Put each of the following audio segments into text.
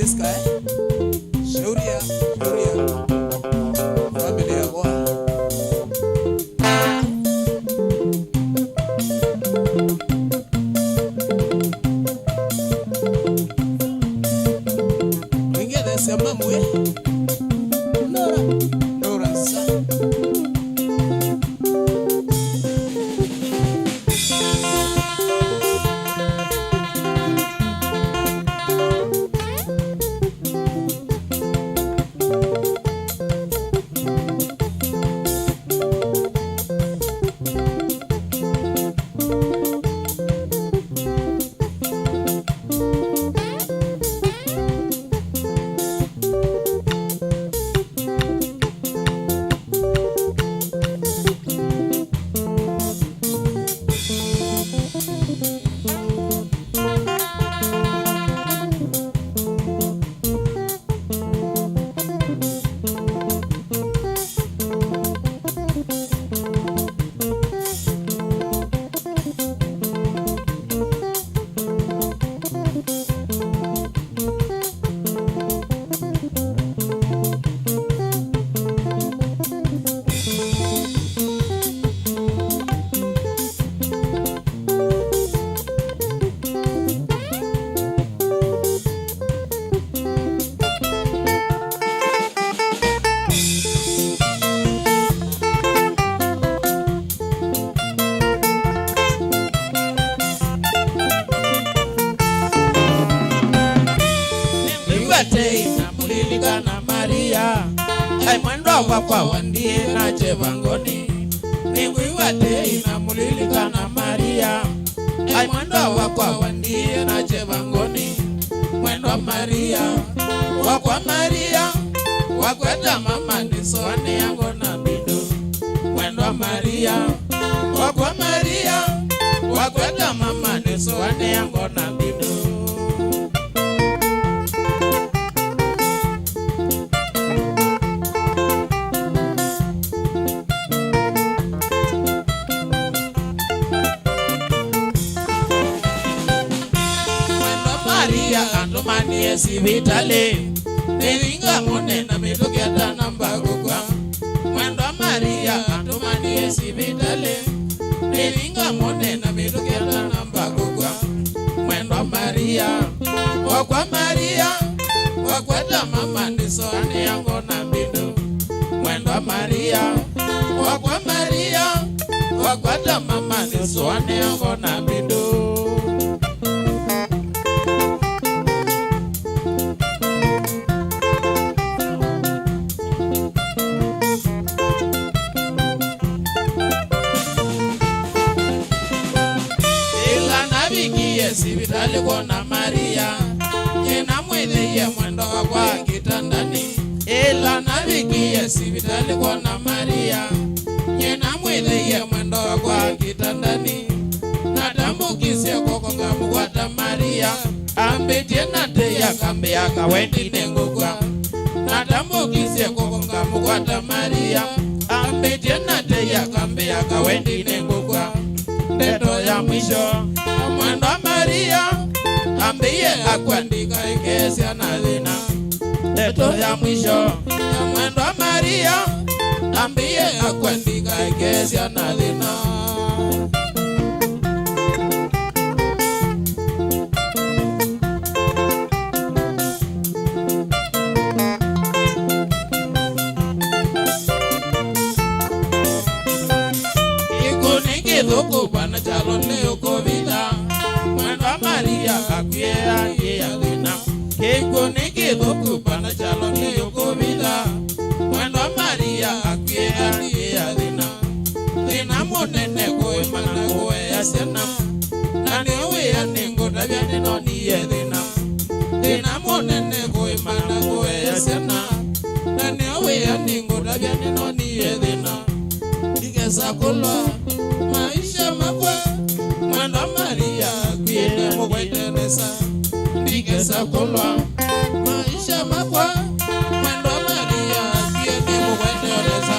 Jessica, Shauria, familia kwa wengine sema mwe Nora sa na Maria ai mwendo wa wandie na chevangoni niwiwate na mulilika na Maria ai mwendo wa wandie na chevangoni mwendo Maria wakweta mama nisoni yango na bidu mwendo Maria wakweta mama nisoni yango na bidu Andomani esivitale Neringa mone na mitoketa namba kukwa Mwendo Maria Andomani esivitale Neringa mone na mitoketa namba kukwa Mwendo Maria wakweta mama niso ane yango na bindu Mwendo Maria wakweta mama niso ane yango na bindu Sivitali kwa Maria Jena mwele ye mwendo kwa kitandani Ila navikia sivitali kwa Maria Jena mwele ye mwendo kwa kitandani Natambukisie koko ngamu kwa Maria Ambe tena te ya kambe ya Kawendi nengukwa Natambukisie koko ngamu kwa Maria Ambe tena te ya kambe ya Kawendi nengukwa Ndeto ya mwisho mwendo Maria ambiye akwandika ikesi anadhina Ndeto ya mwisho mwendo Maria ambiye akwandika ikesi anadhina Dhuku bana chalo leo kovida Mwendo Maria kakwea ye adina Kiko niki dhuku bana chalo leo kovida Mwendo Maria kakwea ye adina Dina monene koe mana koe ya sena Nani uwe ya ningo tabia nino ni ye dina Dina monene koe mana koe ya sena Nani uwe ya ningo tabia nino ni ye dina Ikesa kulwa maisha makwa Mwendo Maria kwiene mugweteresa Ndikesa kulwa maisha makwa Mwendo Maria kwiene mugweteresa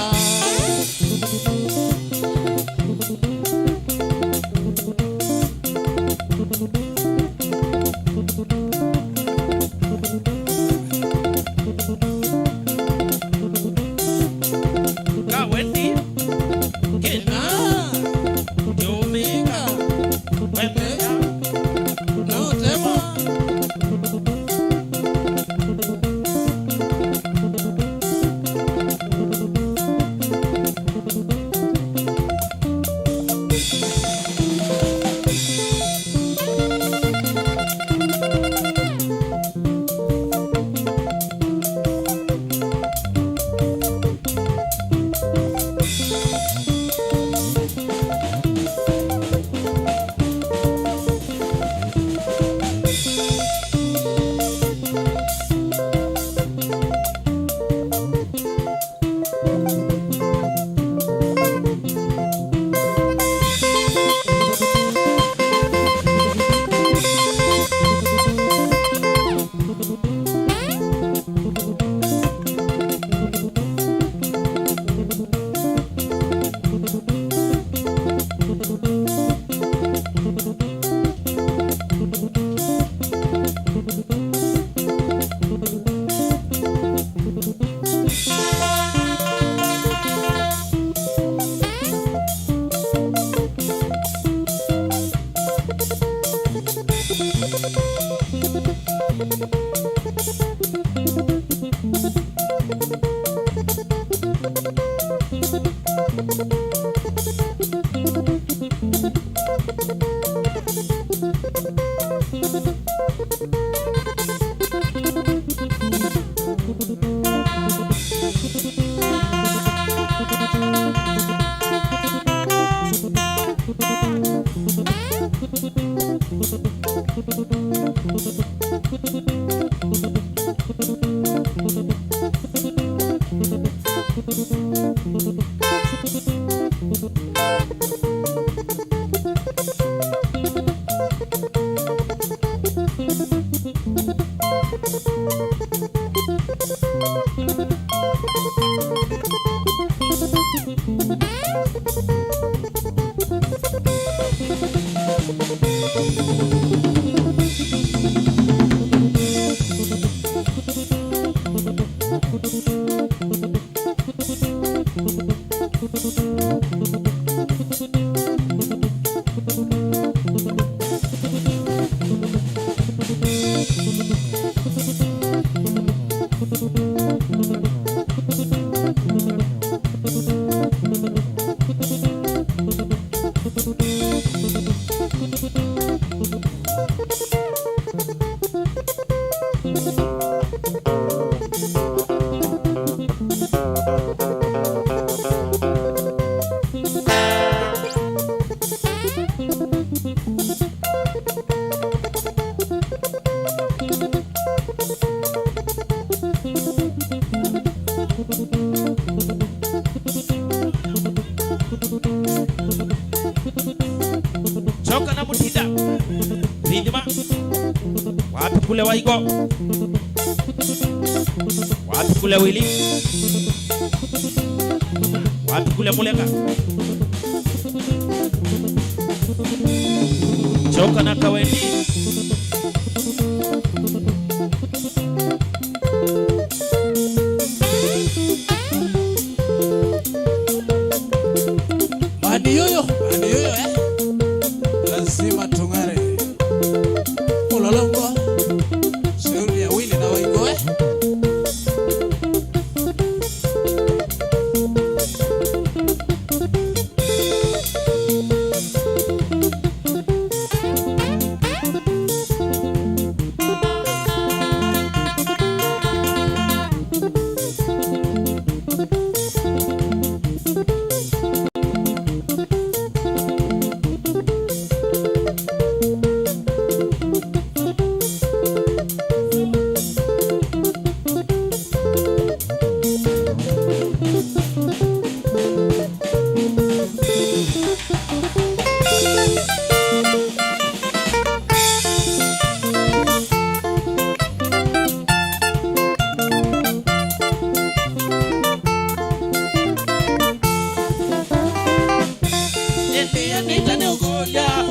Choka na mutida Ridima Wapi kule waigo Wapi kule wili Wapi kule mulenga Choka na Kawendi Mani yoyo lazima tungare Ulolongo shauri ya wili na waigo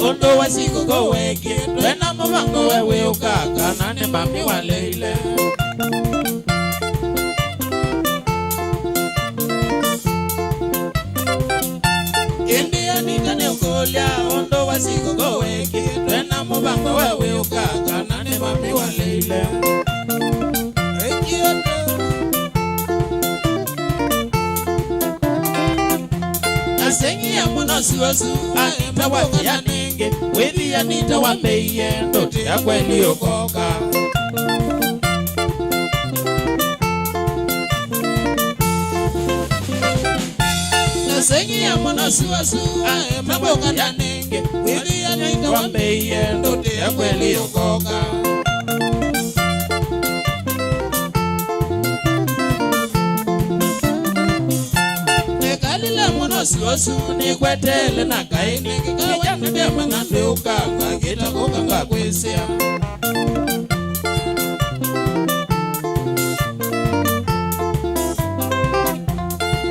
Ondo wasiku go weki Twena mwango wewe ukaka Nane mami waleile India nitane ukolia Ondo wasiku go weki Twena mwango wewe ukaka Nane mami waleile Asengi ya mwana suwasu Aemba waki ya nenge Wethi ya nita wambeye Ndote ya kweli okoka Asengi ya mwana suwasu Aemba waki ya nenge Wethi ya nita wambeye Ndote ya kweli okoka Suwasu ni kwetele na kaini Kawende dema ngande ukanga Kita kukanga kwesia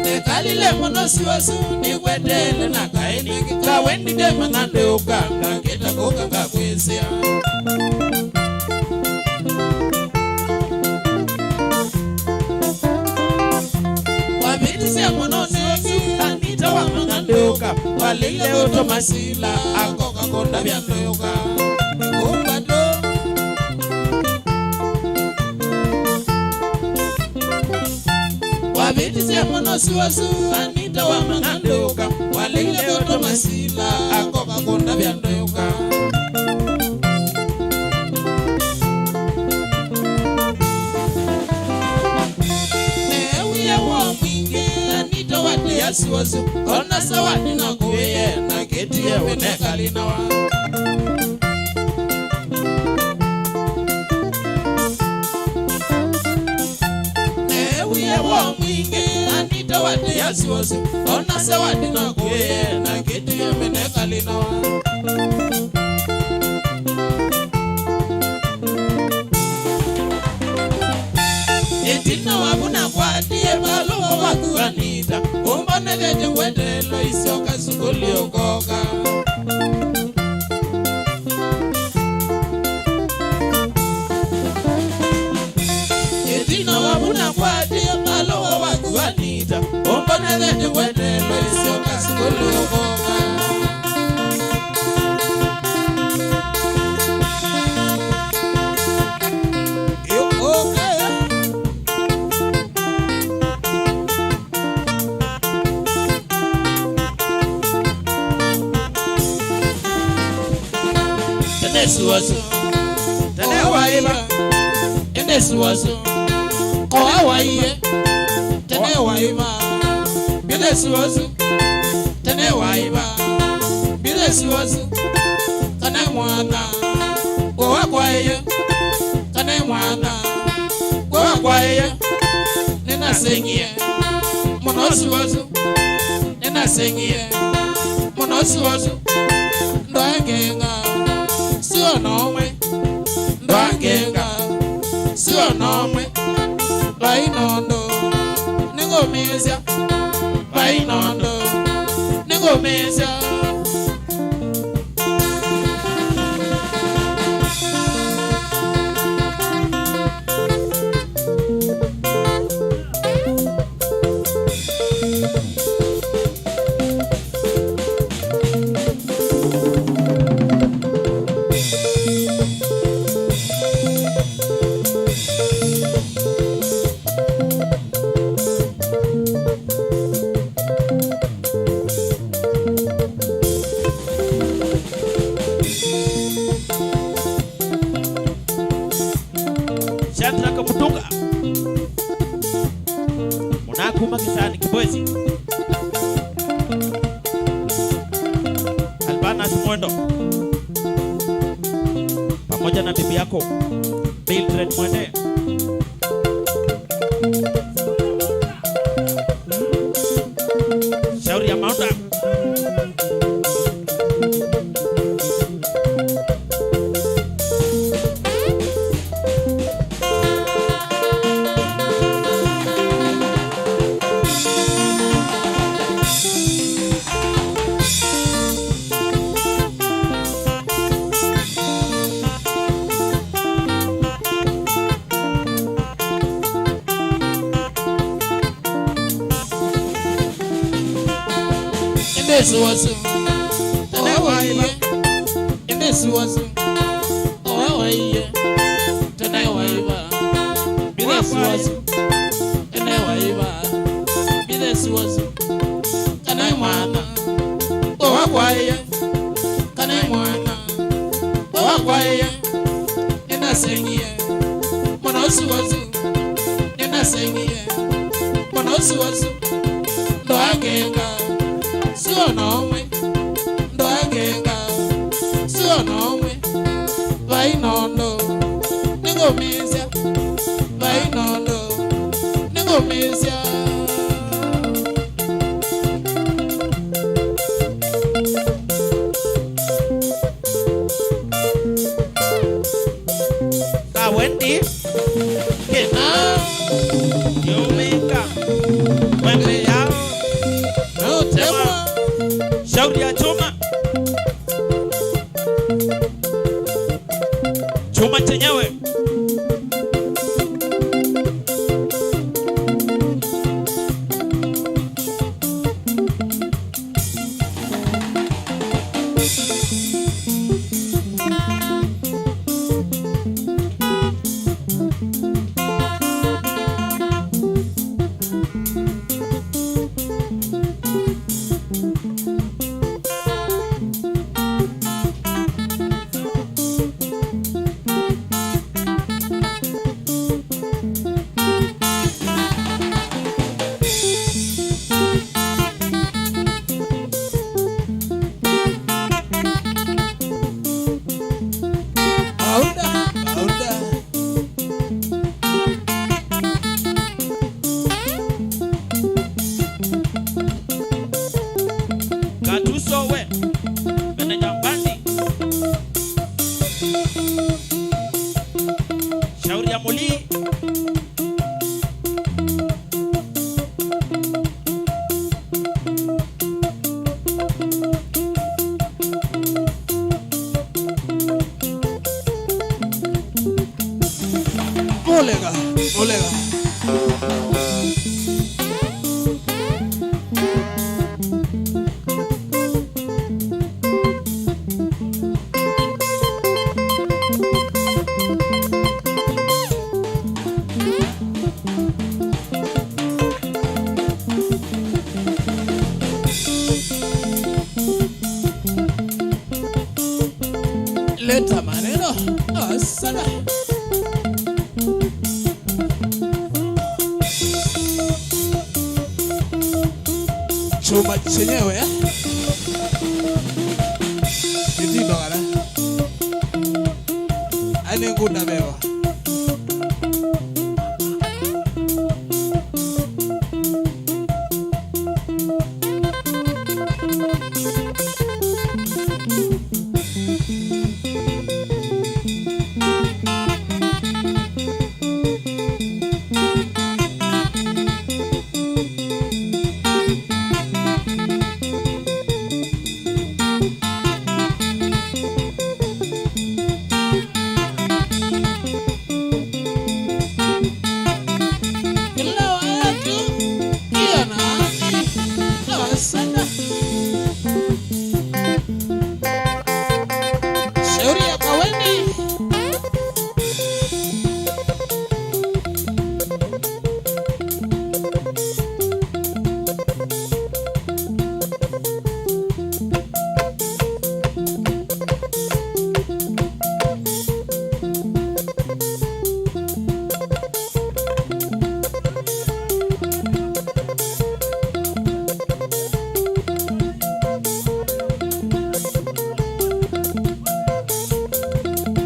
Nekalile mono suwasu ni kwetele na kaini Kawende dema ngande ukanga Kita kukanga kwesia Wabidisi ya mono suwasu Wamangandeuka walile utomasila akoka konda vyandeuka kumbado Abiti se mono suwasu Anita wa mangandoka Walile goto masila Akoka konda biandoka Ewiye wa mwingi Anita wate ya suwasu Ona sawadi na kuweye Na keti ya Winake linawa Ewa mwingi Anita wate ya suwasu Ona sawadi na kuweye Na keti ya Winake linawa Etina wabuna kwa diye malo waku Anita Umbane gete wetelo isioka sukuli okoka Etina wabuna kwa diye malo waku Anita Umbane gete wetelo isioka sukuli okoka Suwasu Tane waiba Ende suwasu Koha waiye Tane waiba Bile suwasu Tane waiba Bile suwasu Kane mwana Koha kwaiye Kane mwana Koha kwaiye Nina sengiye Mono suwasu Nina sengiye Mono suwasu Ndoengenga Sio nomwe Ndoangenga Sio nomwe Bainondo Ningomezya Bainondo Ningomezya Munakuma kisani Boyz Albana Simondo pamoja na bibi yako Mildred Mwende Shauri ya Maunda Suwasu Tane waiye Ende suwasu Owa waiye Tane waiba Bile suwasu Tane waiba Bile suwasu Kane mwana Owa kwaiye Kane mwana Owa kwaiye Nina sengiye Mono suwasu Nina sengiye Mono suwasu Ndoangenga Sio nomwe Ndoangenga Sio nomwe Bainondo Ningomezya Bainondo Ningomezya Kawendi Kena Yomeka Wende yao No tema Shauri ya chuma Chuma chenyewe Olega. Leta maneno. Asana. Chuma chenyewe ya. Kitindo kana. Ane ngunda bewa. Shauri ya Kawendi.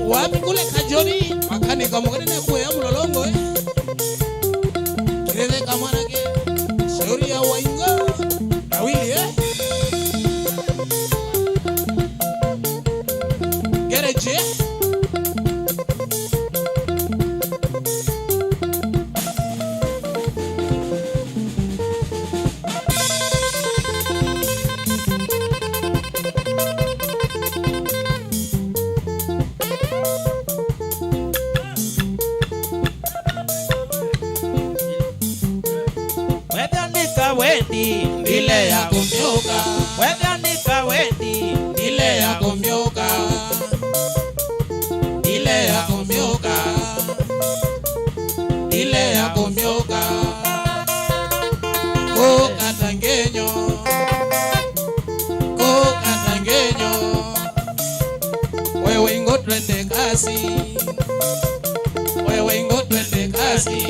Wapi kule Kajoni makani kamugani na kuya mulolongo kirele kamana ke shauri ya wainga awili gereje Kawendi ndile ya kumyoka. Wega ni Kawendi Ndile ya kumyoka. Ndile ya kumyoka. Ndile ya kumyoka. Ko katangenyo. Ko katangenyo. Wewe ingo twende kasi. Wewe ingo twende kasi.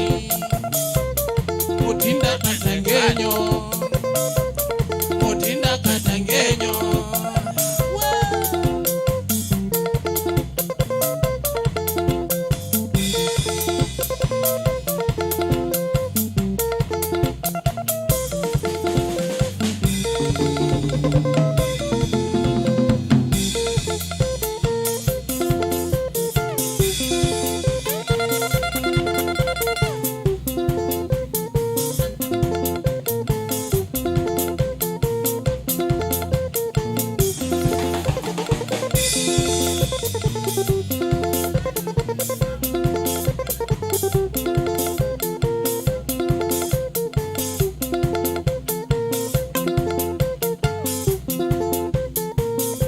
Mutinda katangenyo. Mutinda katangenyo.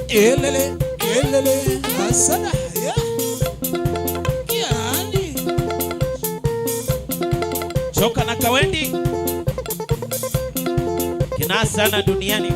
Elele, elele, asana ya. Kiani. Choka na Kawendi kina sana duniani.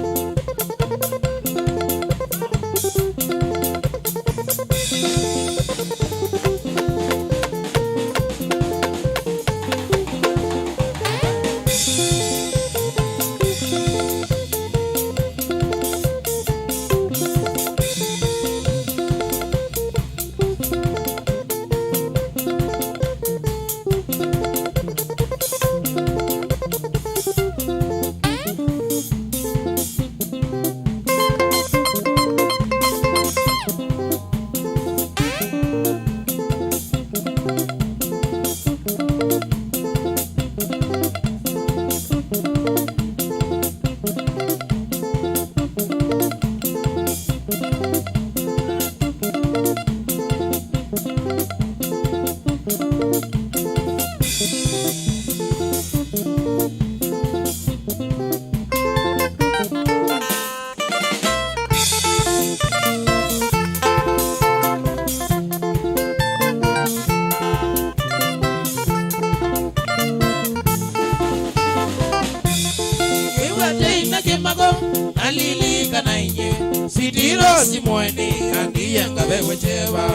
Alili kanainye Sidiro simweni Andiye ngabewe cheva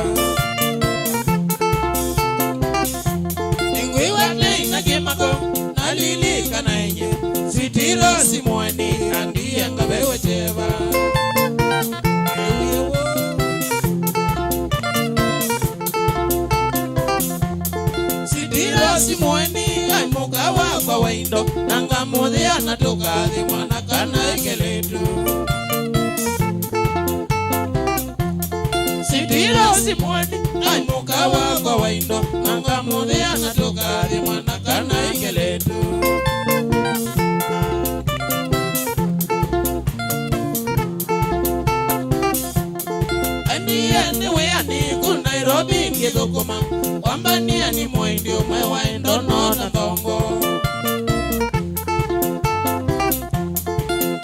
Ningwiwa leina gemago Alili kanainye Sidiro simweni Andiye ngabewe cheva Sidiro simweni Aimugawa kwa waindo Nanga mudhi anatoka Di mwana kana ikeletu Sidiro simweni Aimugawa kwa waindo Nanga mudhi anatoka Di mwana kana ikeletu Andi weyani Nairobi ngidokuma Wambani ani moindi umewa indono na tongo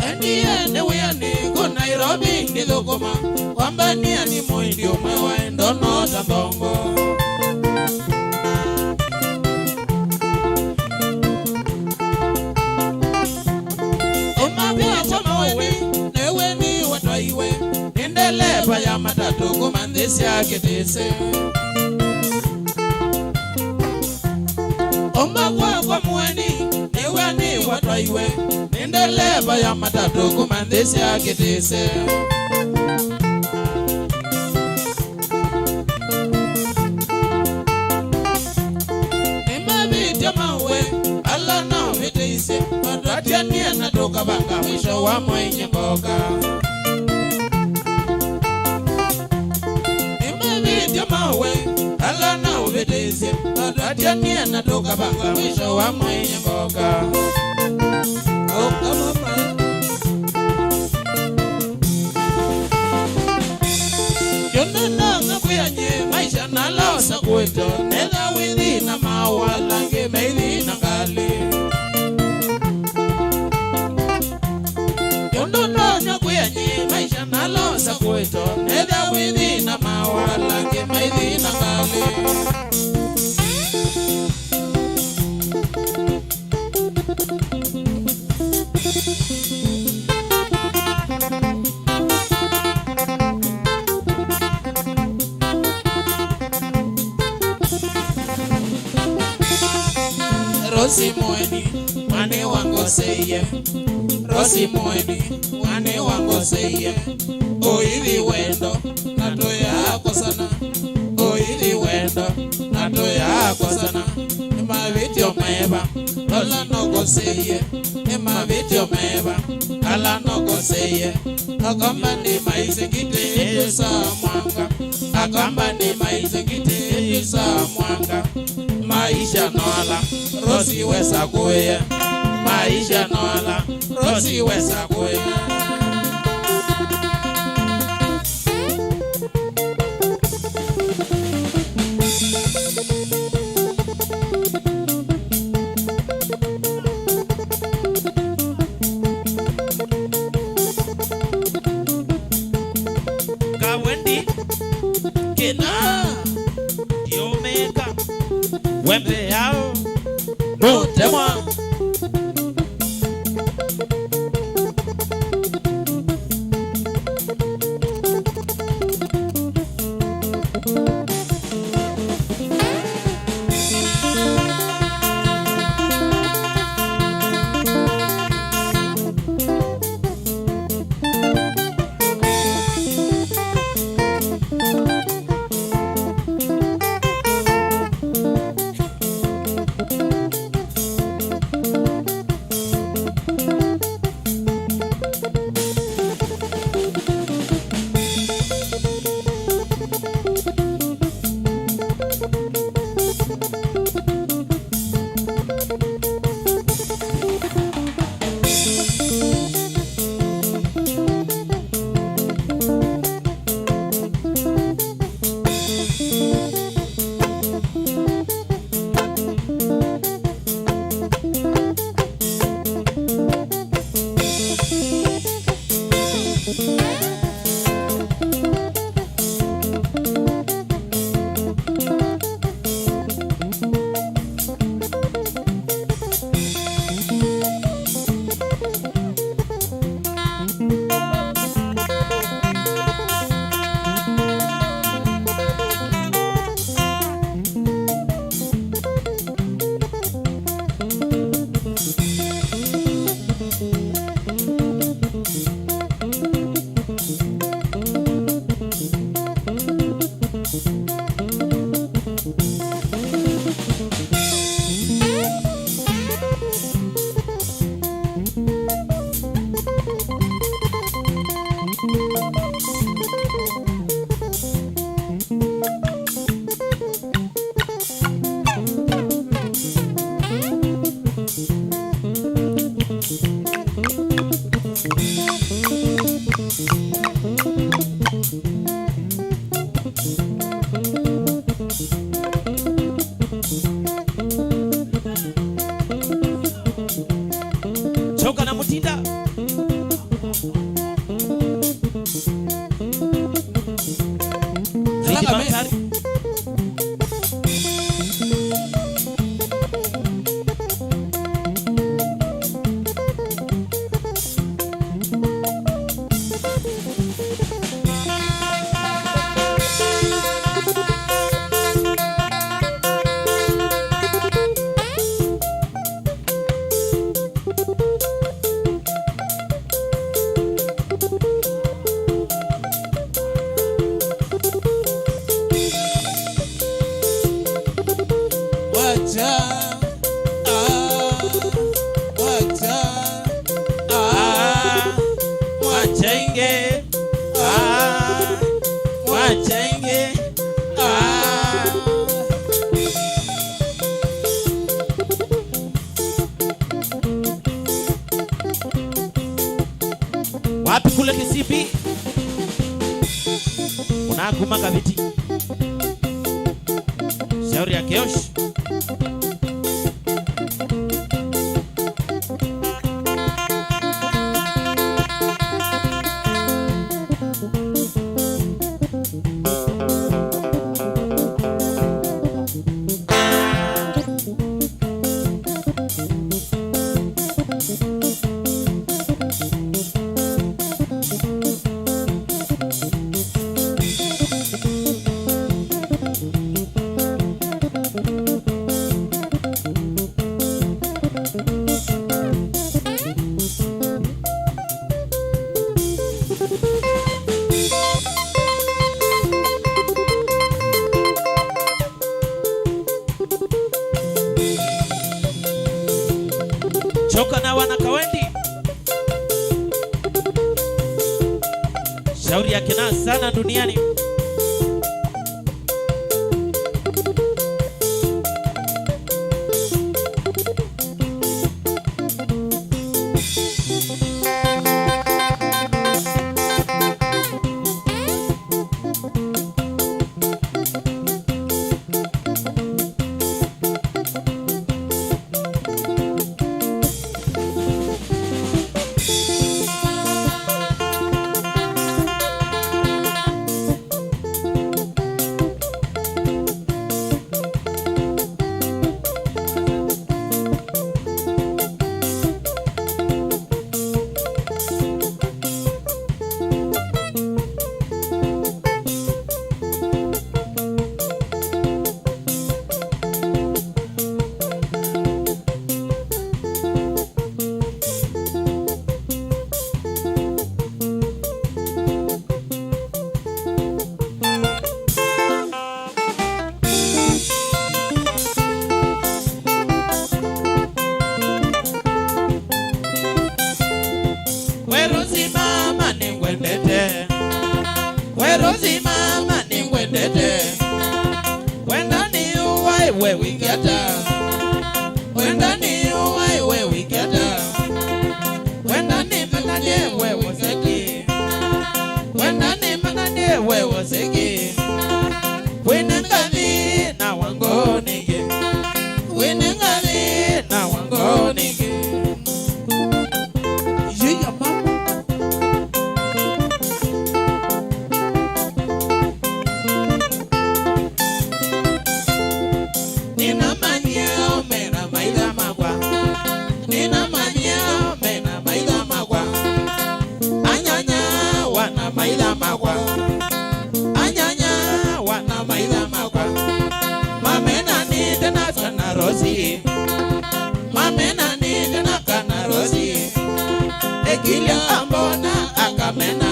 Andi weyani Nairobi ngidokuma Wambani ani moindi umewa indono na tongo Umabia chamawe Newe ni watwaiwe Nindelepa ya matatu kumandisi ya kitisi Kwa mwani Newe ni watwaiwe Nindelepa ya matatu kumandisi ya kitisi Nimabitya mawe Ala na vitisi Madratia ni anatoka banga Mwisho wa mwenye mboga Mawe ala na ubedezi Adratia ni anatoka banga Mwisho wa mwenye mboga Oka mama Yonana ngakuyanye Maisha na lausa kweto Neda withi na mawa Lange meithi na ngali Yonana ngakuyanye Maisha na lausa kweto Neda withi na mawa Lange meithi na ngali Rosi mweni, wane wango seye Rosi mweni, wane wango seye Oili wendo, nato yako sana Oili wendo, nato yako sana Ema vityo meba, lola noko seye Ema vityo meba, ala noko seye Akamba ni maise kite yusa mwanga Akamba ni maise kite yusa mwanga Maisha noala, Rosi wesa kuye Maisha noala, Rosi wesa kuye Kawendi Kena Diomeka Wembe yao Mutemwa Tinda. Wapi kule Kisipi? Unakumanga viti. Shauri ya Keosh. Choka na wana Kawendi. Shauri ya kina sana duniani. Rosie mama ni wendete. Wenda ni uwai we wiketa. Wenda ni uwai we wiketa. Wenda ni mananye we waseki. Wenda ni mananye we waseki. Winengali na wangonige. Winengali na wangonige. Rosie, mamena ni tena kana Rosie. Ekilia ambona akamena,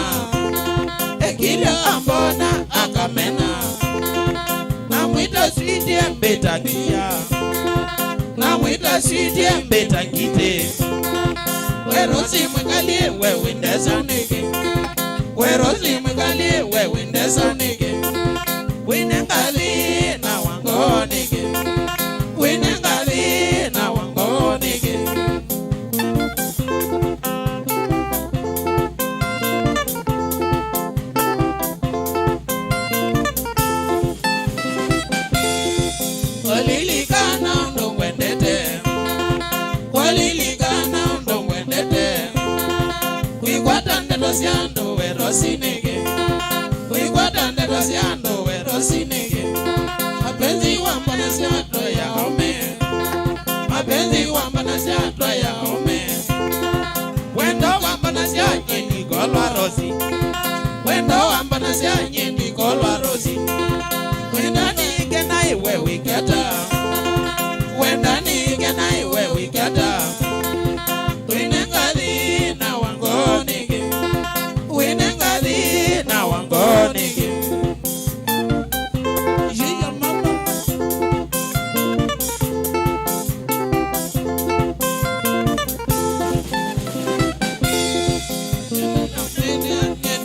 ekilia ambona akamena. Na mwita sweetie mbeta kia, na mwita sweetie mbeta kite. We Rosie mwekalie we windesa nige, we Rosie mwekalie we windesa nige. Winengali na wango nige. Winengali na wangonige. Walilikana ndo wendete. Walilikana ndo wendete. dosiando we rosinege. Uigwata nde dosiando we rosinege. Mapenzi wamba na siato ya ome. Mapenzi wamba na siato ya ome. Wendo wamba na sianye ni golwa rosi. Wendo wamba na sianye ni golwa rosi. Wenda ni gena iwe wiketa. Wenda ni gena iwe wiketa. Winengali na wangonige. Winengali na wangonige. Yeah, mama.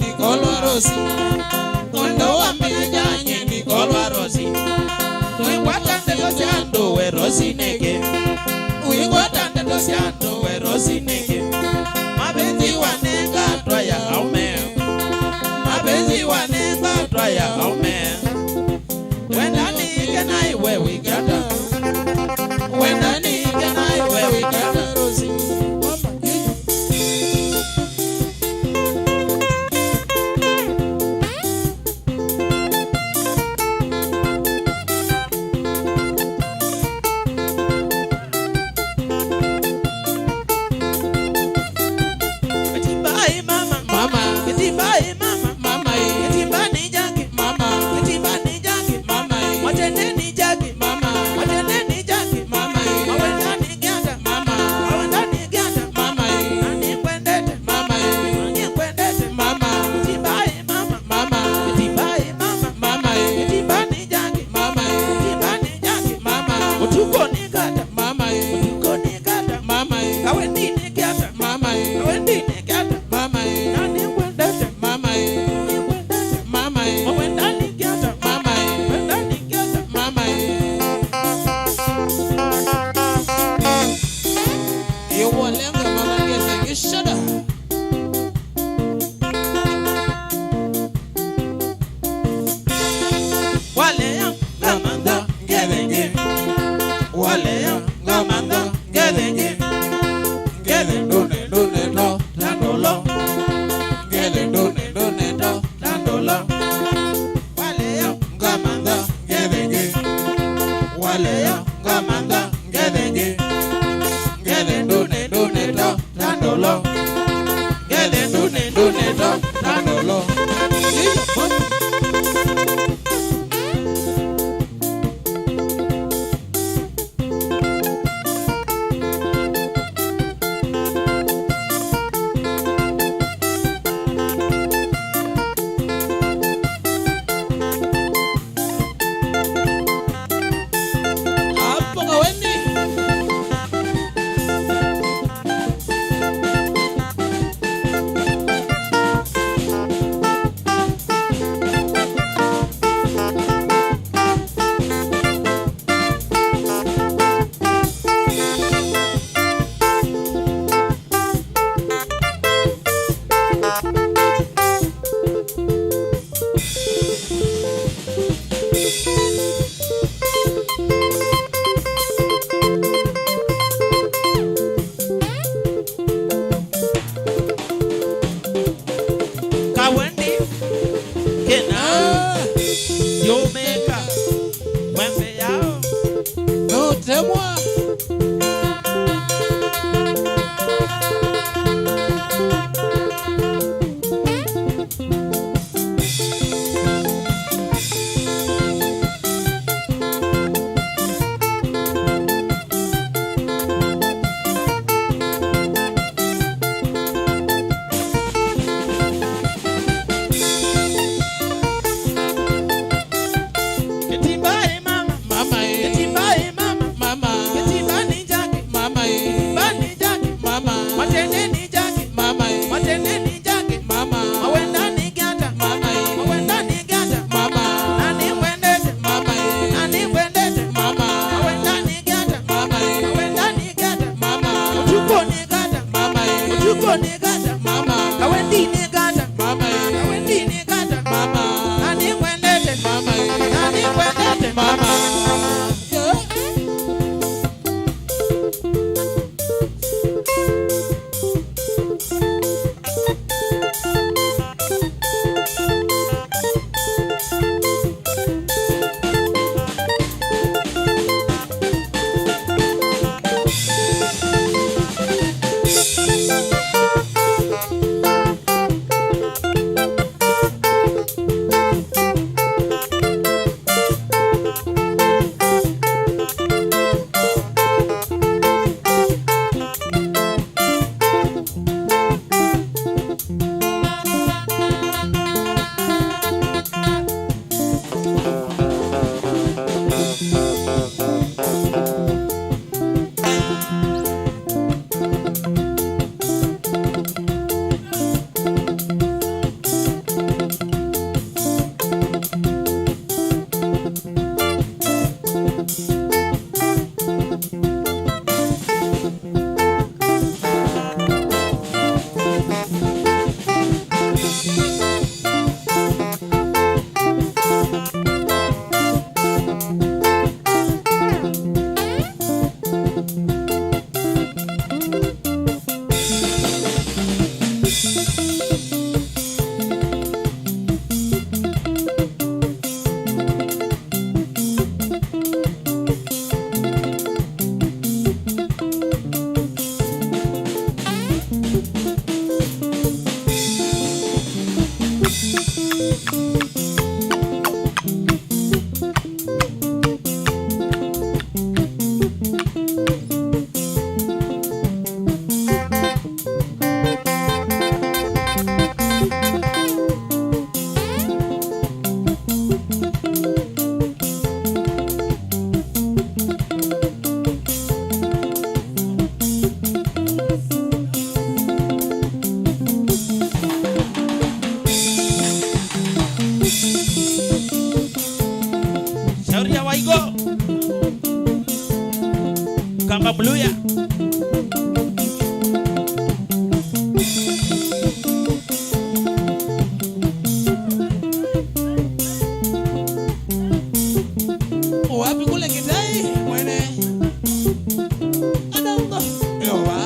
Ni golwa rosi. Wendo wamba na sianye ni golwa rosi. Uigwata nde dosiando we rosinege. Uigwata nde dosiando we rosinege. Mapenzi wanenga twaya aume. Mapenzi wanenga twaya aume. Wenda nige na iwe wikata. Wenda nige na iwe wikata rosi. Ketibai mama, mama. Ketibai mama, mama. Ketibani jagi, mama. Ketibani jagi, mama. Watende ni jagi, mama. Watende ni jagi, mama. Wawenda ni gyanda, mama. Wawenda ni gyanda, mama. Nani kwendete, mama. Nani kwendete, mama. Ketibai mama, mama. Ketibai mama, mama. Ketibani jagi, mama. Ketibani jagi, mama. Utuko ni gata, mama. Utuko ni gata, mama. Kawendi ni gata, mama. Kawendi ni gata, mama. Nani kwendete, mama. Nani kwendete, mama. Wawenda ni gata, mama. Wawenda ni gata, mama. You want lenga mama ngeze gishada. Wale ya ngamanda ngedenge. Wale ya ngamanda ngedenge. Ngede done done do dandolo. Ngede done done do dandolo. Wale ya ngamanda ngedenge. Wale ya ngamanda ngedenge. Ngede done done do dandolo. Ngede done done do dandolo. Hapo Kawendi. Kawendi kena Jamaica wembe yao No temwa. Ketibai mama, Mama ketibai mama, mama. ketibani jagi, Mama bani jagi, mama. watende ni jagi, Mama watende ni jagi, mama. wawenda ni gyanda, Mama wawenda ni gyanda, mama. nani kwendete, Mama nani kwendete, mama. wawenda ni gyanda, Mama wawenda ni gyanda, mama. utuko ni ganda, Mama utuko ni ganda, mama. Kawendi ni ganda, Mama Kawendi ni ganda, mama. nani kwendete, Mama nani kwendete, mama. Yeah. Wapi kule Kitai mwene adongo yowa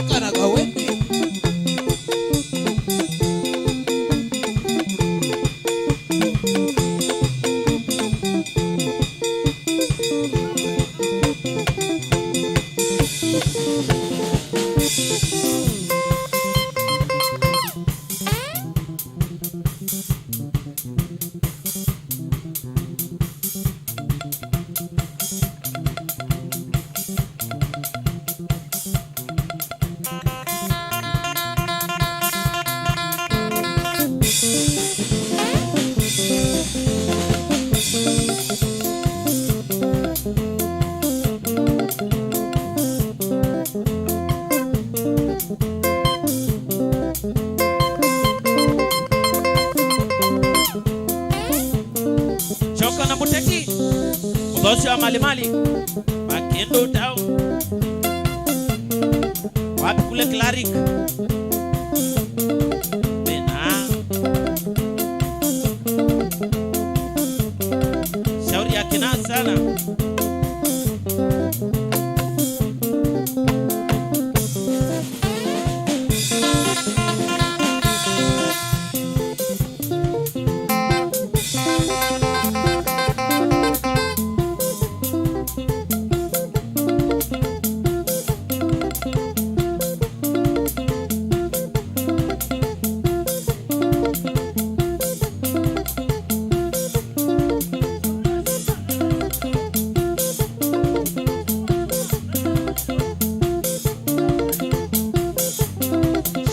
kana Kawendi Choka na Muteki Udosi wa Malimali Makindu Town. Wapi kule Claric Bena shauri ya kina sana.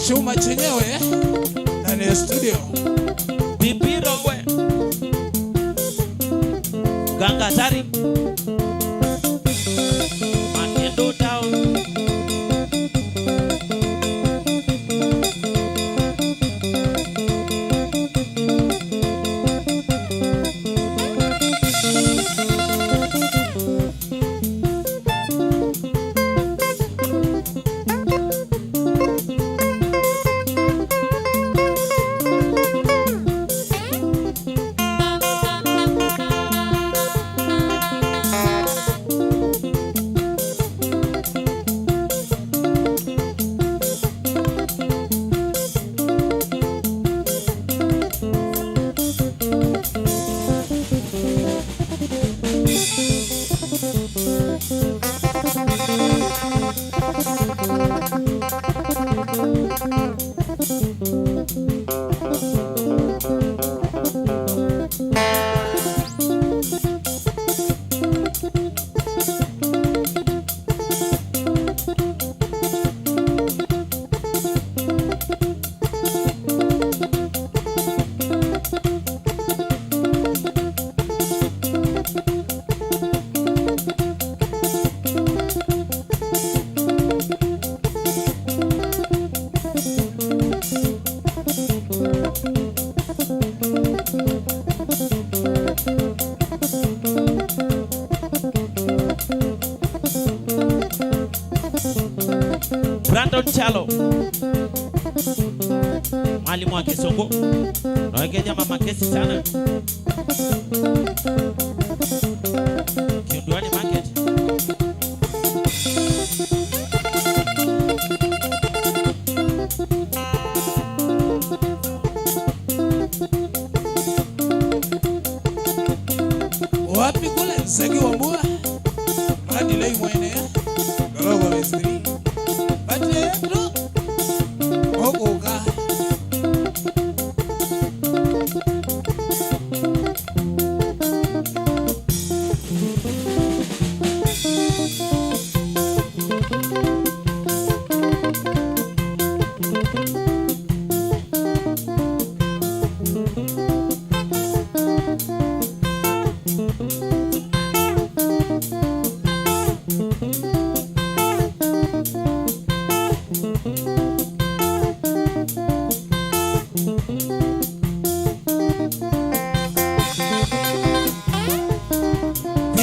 chuma chenyewe ndani ya studio. Bipiro we Ganga Tari Makindu Town. Brandon Chalo mwalimu wa Kisongo nawekeja mama kesi sana Kiunduani market. Wapi kule Nsegi wa Mbua Madi lei mwene Galogo Mestri Bate bro Ogoga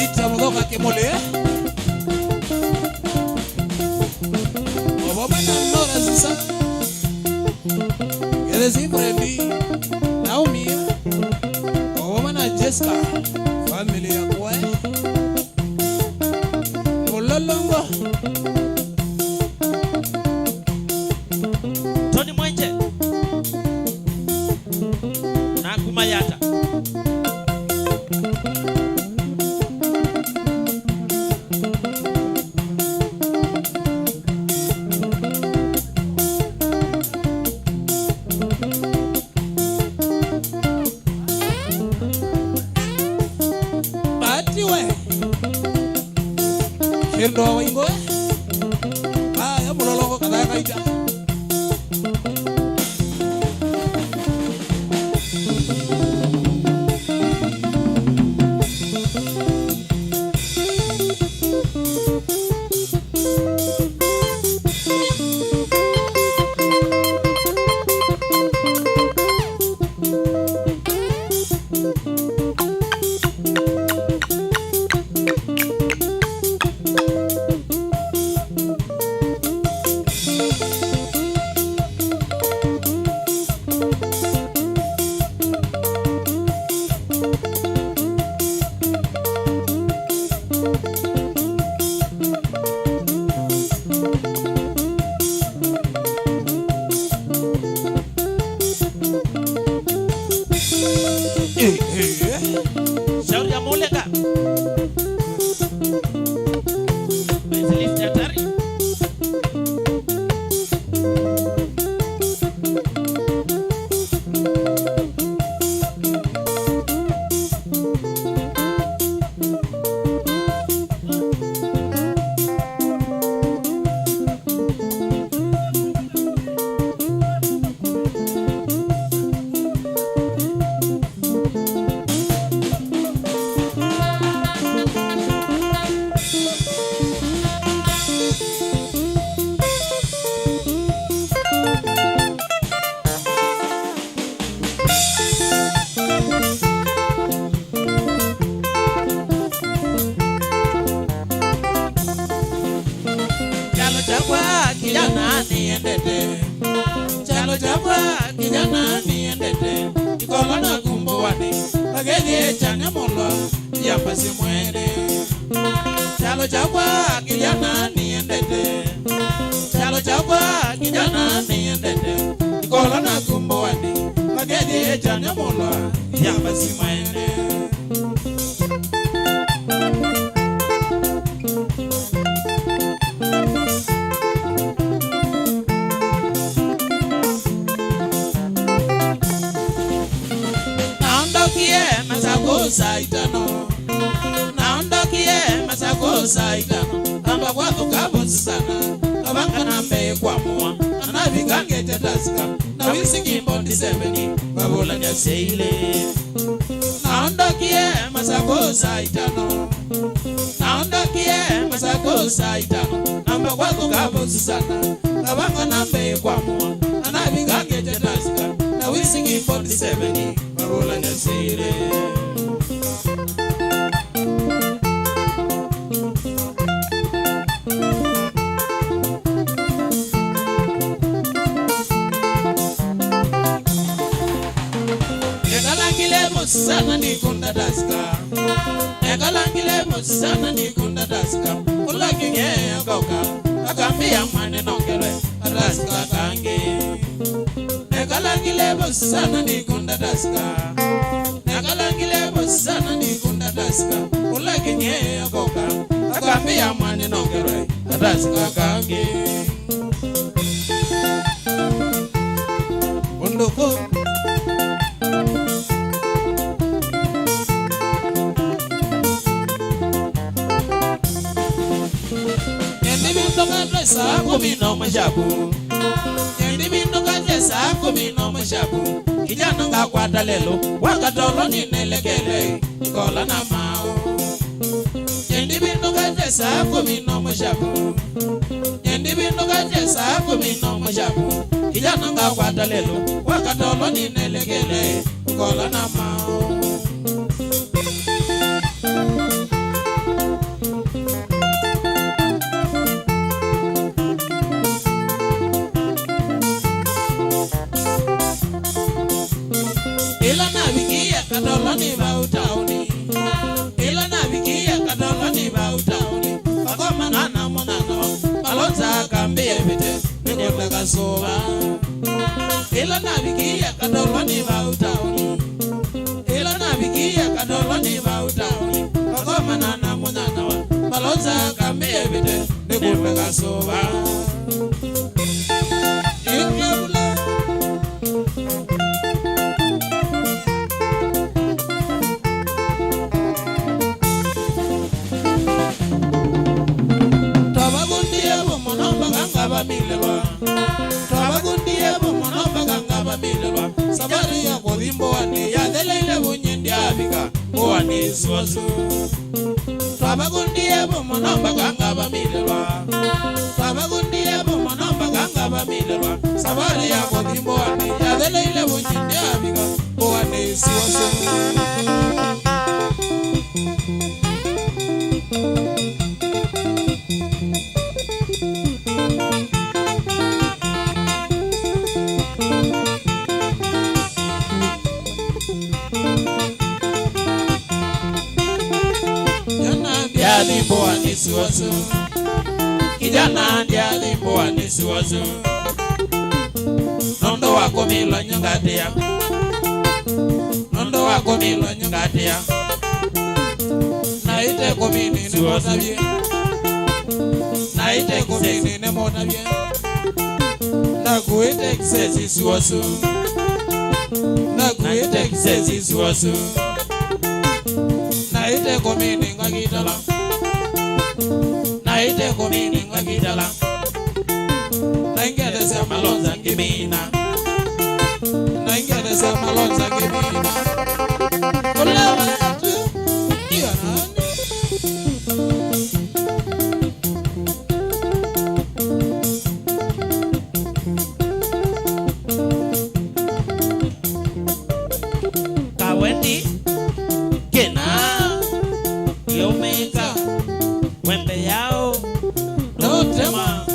Ita mdoka kimole. Obama na nora sisa. Gerezi Frendi. Naomi. Obama na Jessica. Family ya kwa. Mololongo. Tony Mwenje. Na Kumayata. Kendo wa ingo ya mulolongo kada kaita Shauri ya Muleka. Lift hatari. Kijana niendete. Chalo chapa kijana niendete. Ikolona kumbuwani. Agege chanya molwa. Yapa si mwere. Chalo chapa kijana niendete. Chalo chapa kijana niendete. Ikolona kumbuwani. Agege chanya molwa. Yapa si mwere. Saitano naondokie masako saitano kamba kwako kabusana kabanga nambe kwa mwa anavikange tetaska na wisiki mbondi 7 babola nya seile naondokie masako saitano naondokie masako saitano kamba kwako kabusana kabanga nambe kwa mwa anavikange tetaska na wisiki mbondi 7 babola nya seile. Sana ni kunda daska. Egalangile musana ni kunda daska. Ulaki nge agoka. Akambia mwane nongele. Daska kange. Egalangile musana ni kunda daska. Egalangile musana ni kunda daska. Ulaki nge agoka. Akambia mwane nongele. Daska kange. Undoko. Sa kumi no mashabu. Yendi bindo kaje sa kumi no mashabu. Kijana nga kwata lelo. Wakatolo ni nelekele. Kola na mao. Yendi bindo kaje sa kumi no mashabu. Yendi bindo kaje sa kumi no mashabu. Kijana nga kwata lelo. Wakatolo ni nelekele. Kola na mao. kasova ila nabikia kadolo ni bautauni ila nabikia kadolo ni bautauni kagoma na munana wa balonza kambe bide nekumbe kasova ikula sabari ya kodimbo ane ya delele bunyindi abika oane swazu tabagundiye bo monomba ganga bamilwa sabari ya kodimbo ane ya delele bunyindi abika oane swazu kijana ndiye mboa nisiwazo nondo wako milo nyungatia naite komini ne motabie nakuite kisesi siwaso naite komini ngakitala naingede se malonza ngimina olewa tu iya nani Kawendi kena yomeka wembe yao no tema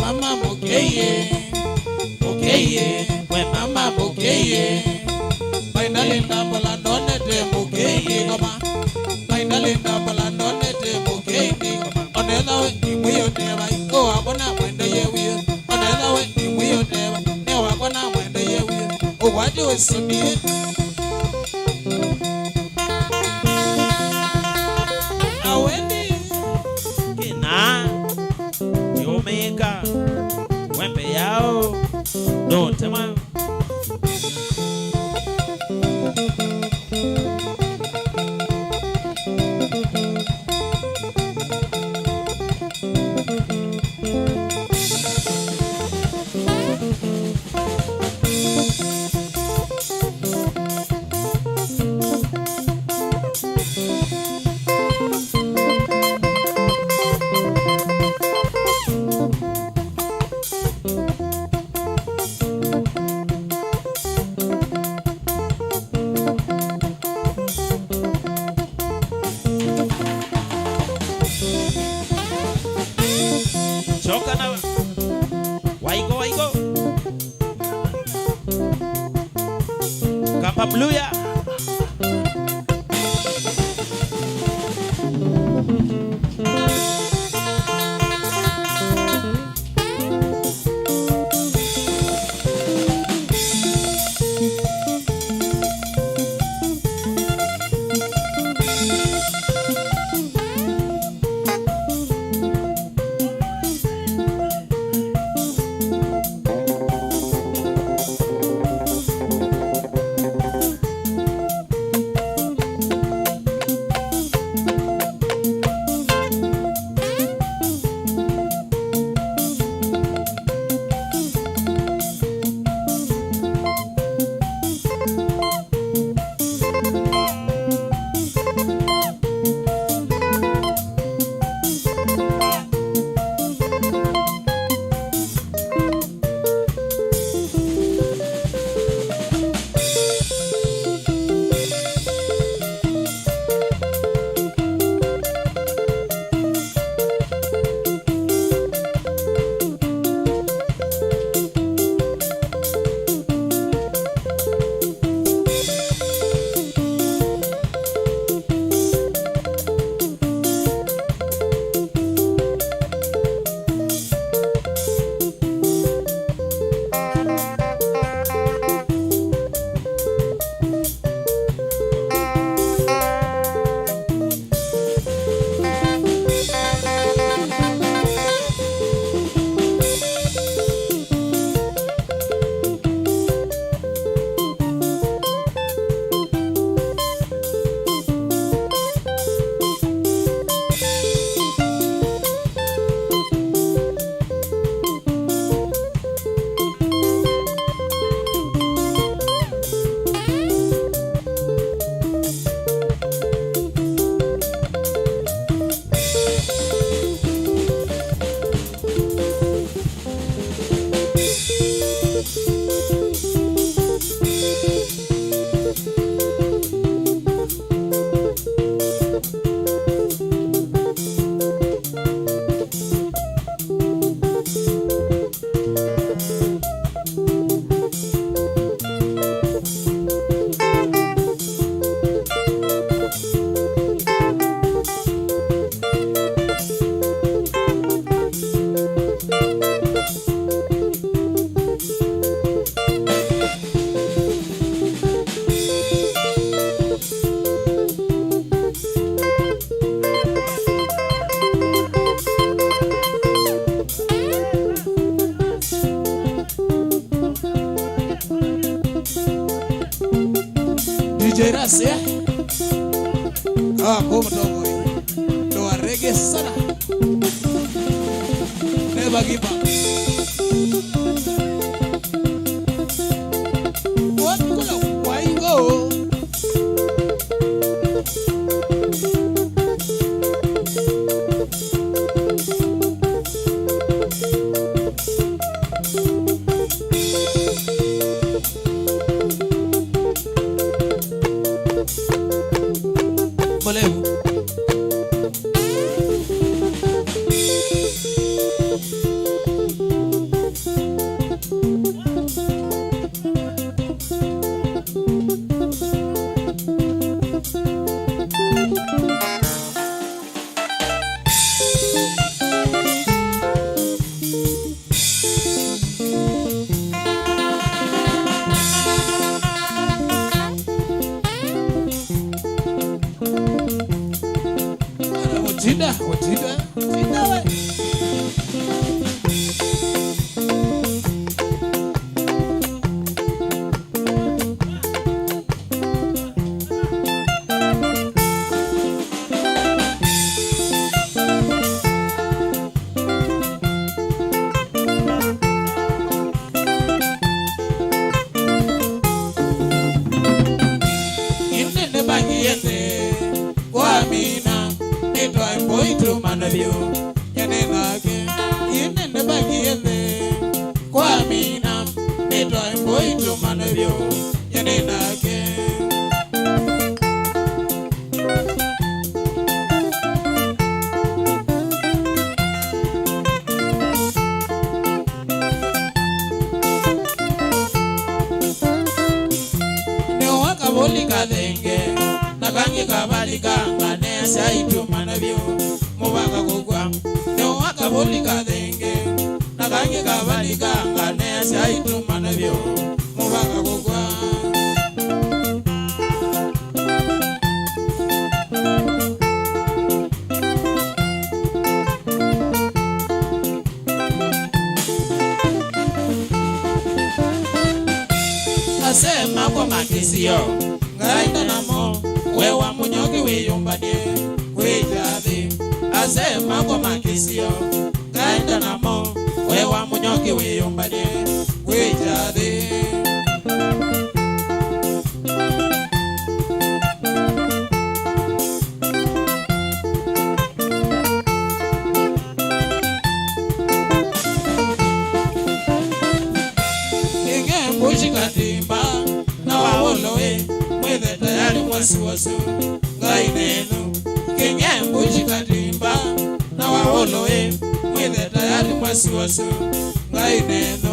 mama mokeye we mama mokeye finally ndambola none te mokeye kama finally ndambola none te mokeye Suni. Kawendi. Kina. Yomeka. Wembe yao. No, tema. Choka na waigo waigo Kapa Bluya. Jerase como dogo do reggae sana never give up. What kula why go Boleu. Watida we. Asema kwa makisio ngaida namo wewa munyoki wiyumbanie kwijadhi. Asema kwa makisio ngaida namo wewa munyoki wiyumbanie kwijadhi. Wasu ngai nenu Kenyembu chikatimba na waoloe mwithe tayari wasu ngai nenu.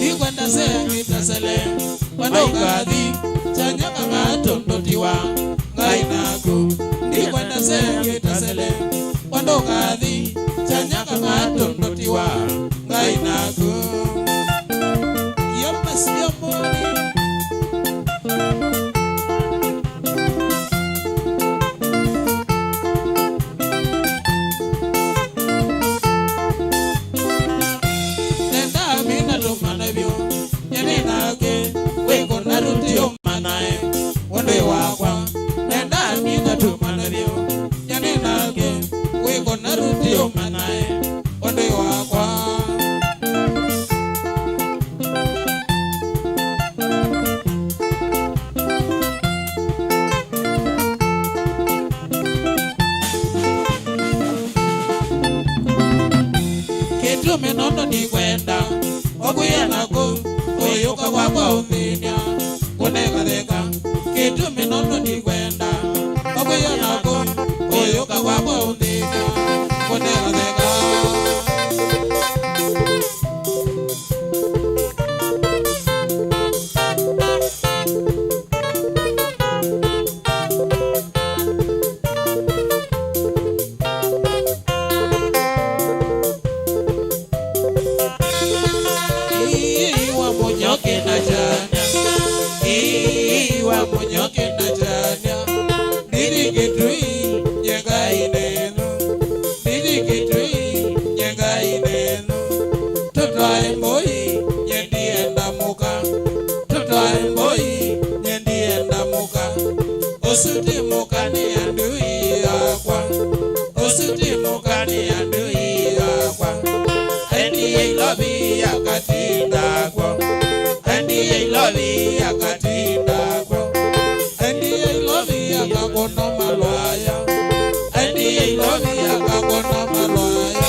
Nikwenda seyangitasele wandokathi chanyaka ngatondotiwa Winake, Nikwambatakwambata sengitasele wandokathi chanyaka ngatondotiwa Winake. Yamasiya moni nenda mina tumanabyo Winake weko narutio manae wande wakwa. Narutio manae onde wakwa. Kitume nono nikwenda okuyanako oyuka wakwa uthinia kunekatheka. Kitume nono nikwenda okuyanako oyuka wakwa uthinia kunekatheka. Iwa munyoke na janya, iwa munyoke na janya. Didi kitui nyega inenu, didi kitui nyega inenu. Tutwae mboi nyendi enda muka, tutwae mboi nyendi enda muka. Osuti muka ni andui akwa, osuti muka ni andui akwa. Endi lobi akatinda kwa, endi lobi akatinda kwa, endi lobi akakona malwaya, endi lobi akakona malwaya.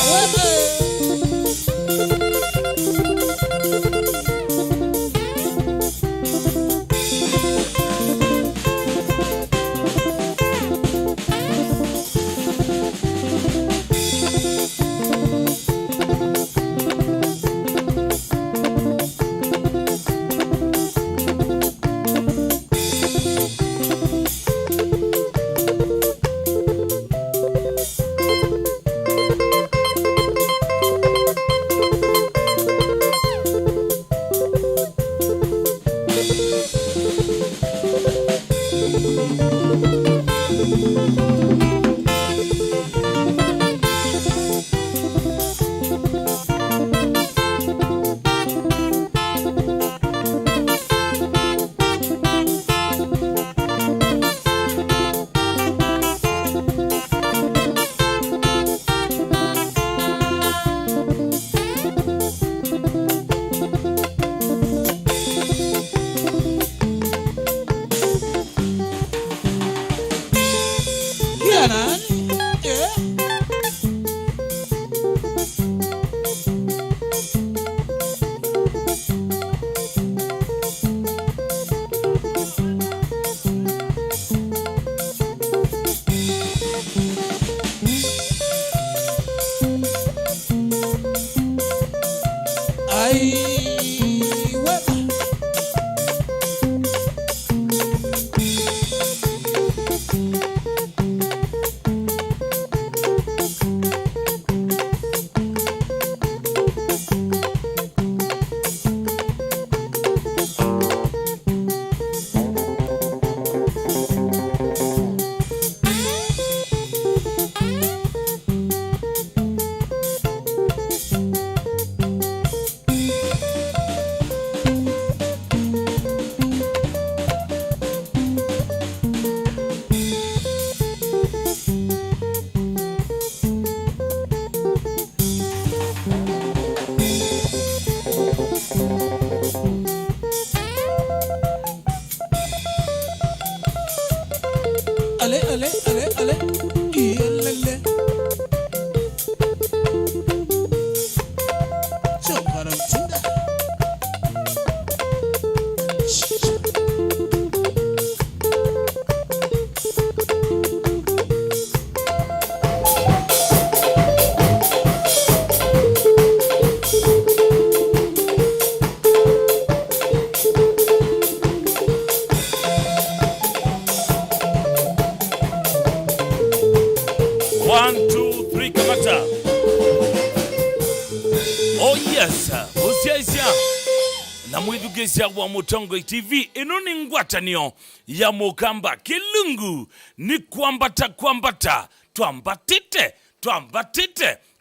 wa Mutongo TV inoni ngwatanio ya Mukamba Kilungu Nikwambatakwambata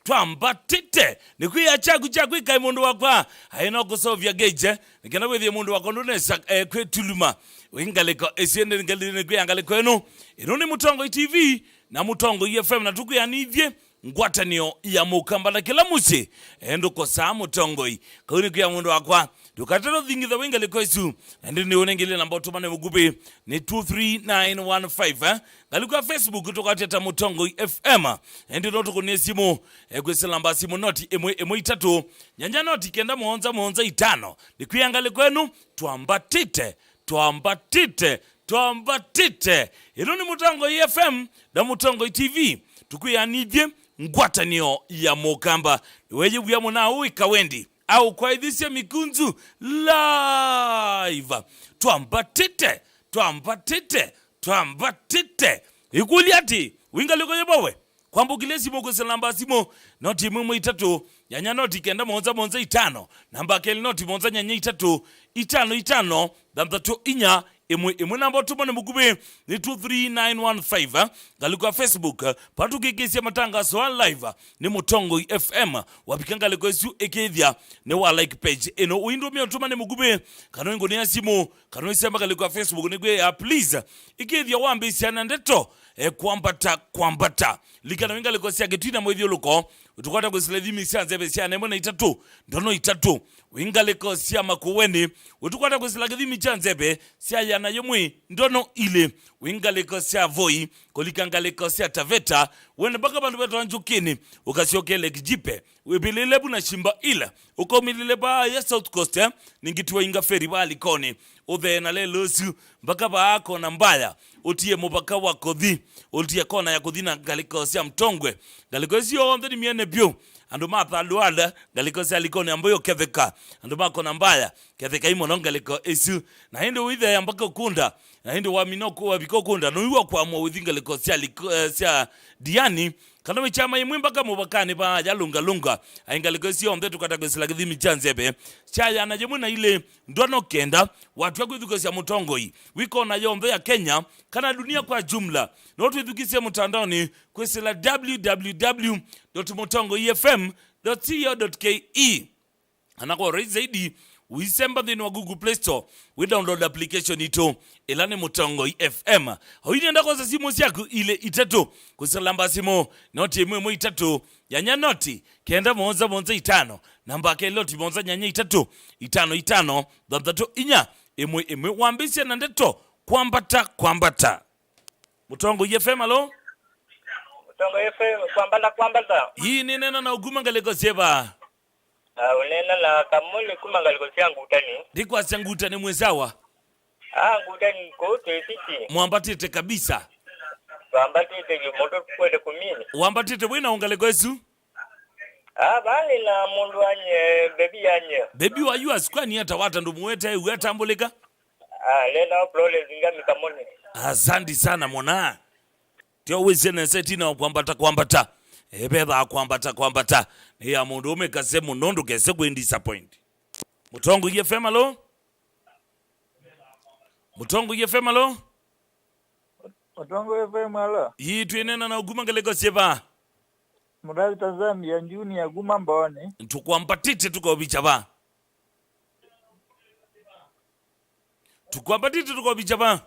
twambatite nikuya chagu kai mundu wakwa aino kusovya geje nikana wethi mundu wako ndonesa kwetuluma wingaleko esiende ngaleko eno inoni Mutongo TV na Mutongo FM na tukuyanivye ngwatanio ya Mukamba na kila musi endo kosa Mutongo kauni kuya mundu wakwa dukatero thingi the winga lekoisu and ni onengele namba tumane mugubi ni 23915 galuka Facebook tukateta Mutongo FM and not kunesimo kweselamba simu noti emwe itatu nyanja noti kenda muonza itano nikuyangale kwenu twambatite ino ni Mutongo FM na Mutongo TV tukuyanidye ngwatanio ya Mukamba weje buya muna uwi Kawendi au kwa idhisia mikunzu live twambatite ikuliati winga liko yebawe kwambukile simo kweselamba simo noti mwe itatu nyanya noti kenda monza itano namba keli noti monza nyanya itano damtatu inya imwe namba tumane mugube ni 23915 galuka Facebook patu kikisia matangazo live ni Mutongo FM wapikanga liko esu ekethia ne wa like page eno uindo mi tumane mugube kanongo ni asimu kanoisema galuka Facebook ni gwe please ekethia wambe siana ndeto kwambata likana winga liko sia getwina mwethio luko utukwata kusilethimi sianze besiana mbona itatu ndono itatu winga liko sia makuweni utukwata kusilagethimi chanzebe sia yana yomwe ndono ile winga liko sia voi kolikanga liko sia taveta wene baka bandu beto anjukini ukasiokele kijipe webilile buna shimba ila ukomilile ba ya South Coast ningitiwa inga feri ba alikoni uthe na lelosu baka ba ako na mbaya utie mubaka wa kodhi utie kona ya kodhi na galiko sia Mtongwe galiko sio onde ni miene bio andu mapa luada galiko sia alikoni ambayo ketheka andu mako na mbaya ketheka imo nonga liko esu na hindi uithe ya mbaka ukunda na hindi wa minoko wa biko kunda no iwa kwa mwa withinga liko sia diani kana michama imwe mpaka mubakani pa ya lunga aingaliko sio mbe tukatakwesela kidhimi chanzebe chaya na jemuna ile ndono kenda watu wakwithukisia mutongoi wiko na yombe ya Kenya kana dunia kwa jumla na watu withukisia mutandoni kwesela www.mutongoifm.co.ke anako raise zaidi uisemba dhini wa Google Play Store we download application ito ilani Mutongo FM hawini ndako za simu siyaku ile itatu kusalamba simu noti mwe itatu yanya noti kenda monza itano namba ke loti monza nyanya itatu itano dhamdatu inya imwe wambisi na ndeto kwambata Mutongo FM alo Mutongo FM kwambata hii ni nena na uguma ngaleko seba unena na kamuli kumangaliko siyangu utani. Dikwa siyangu utani mwezawa? Utani kote sisi. Mwambatite kabisa? Mwambatite moto kwele kumini. Mwambatite wina ungaliko esu? Bali na mundu anye, bebi anye. Bebi wa yu askwani hata wata ndo muweta uweta ambulika? Lena uprole zingami kamuni. Asandi sana mwana. Tio wezene setina kwambata. Ebeba kwambata. Ya mundu umekase munondo kese kwe disappoint. Mutongo FM alo? Mutongo FM alo? Mutongo FM alo? Hii tuenena na uguma ngaleko seba? Mudali Tanzania njuni ya guma mbone. Tukwambatite tuko bichaba? Tukwambatite tuko bichaba?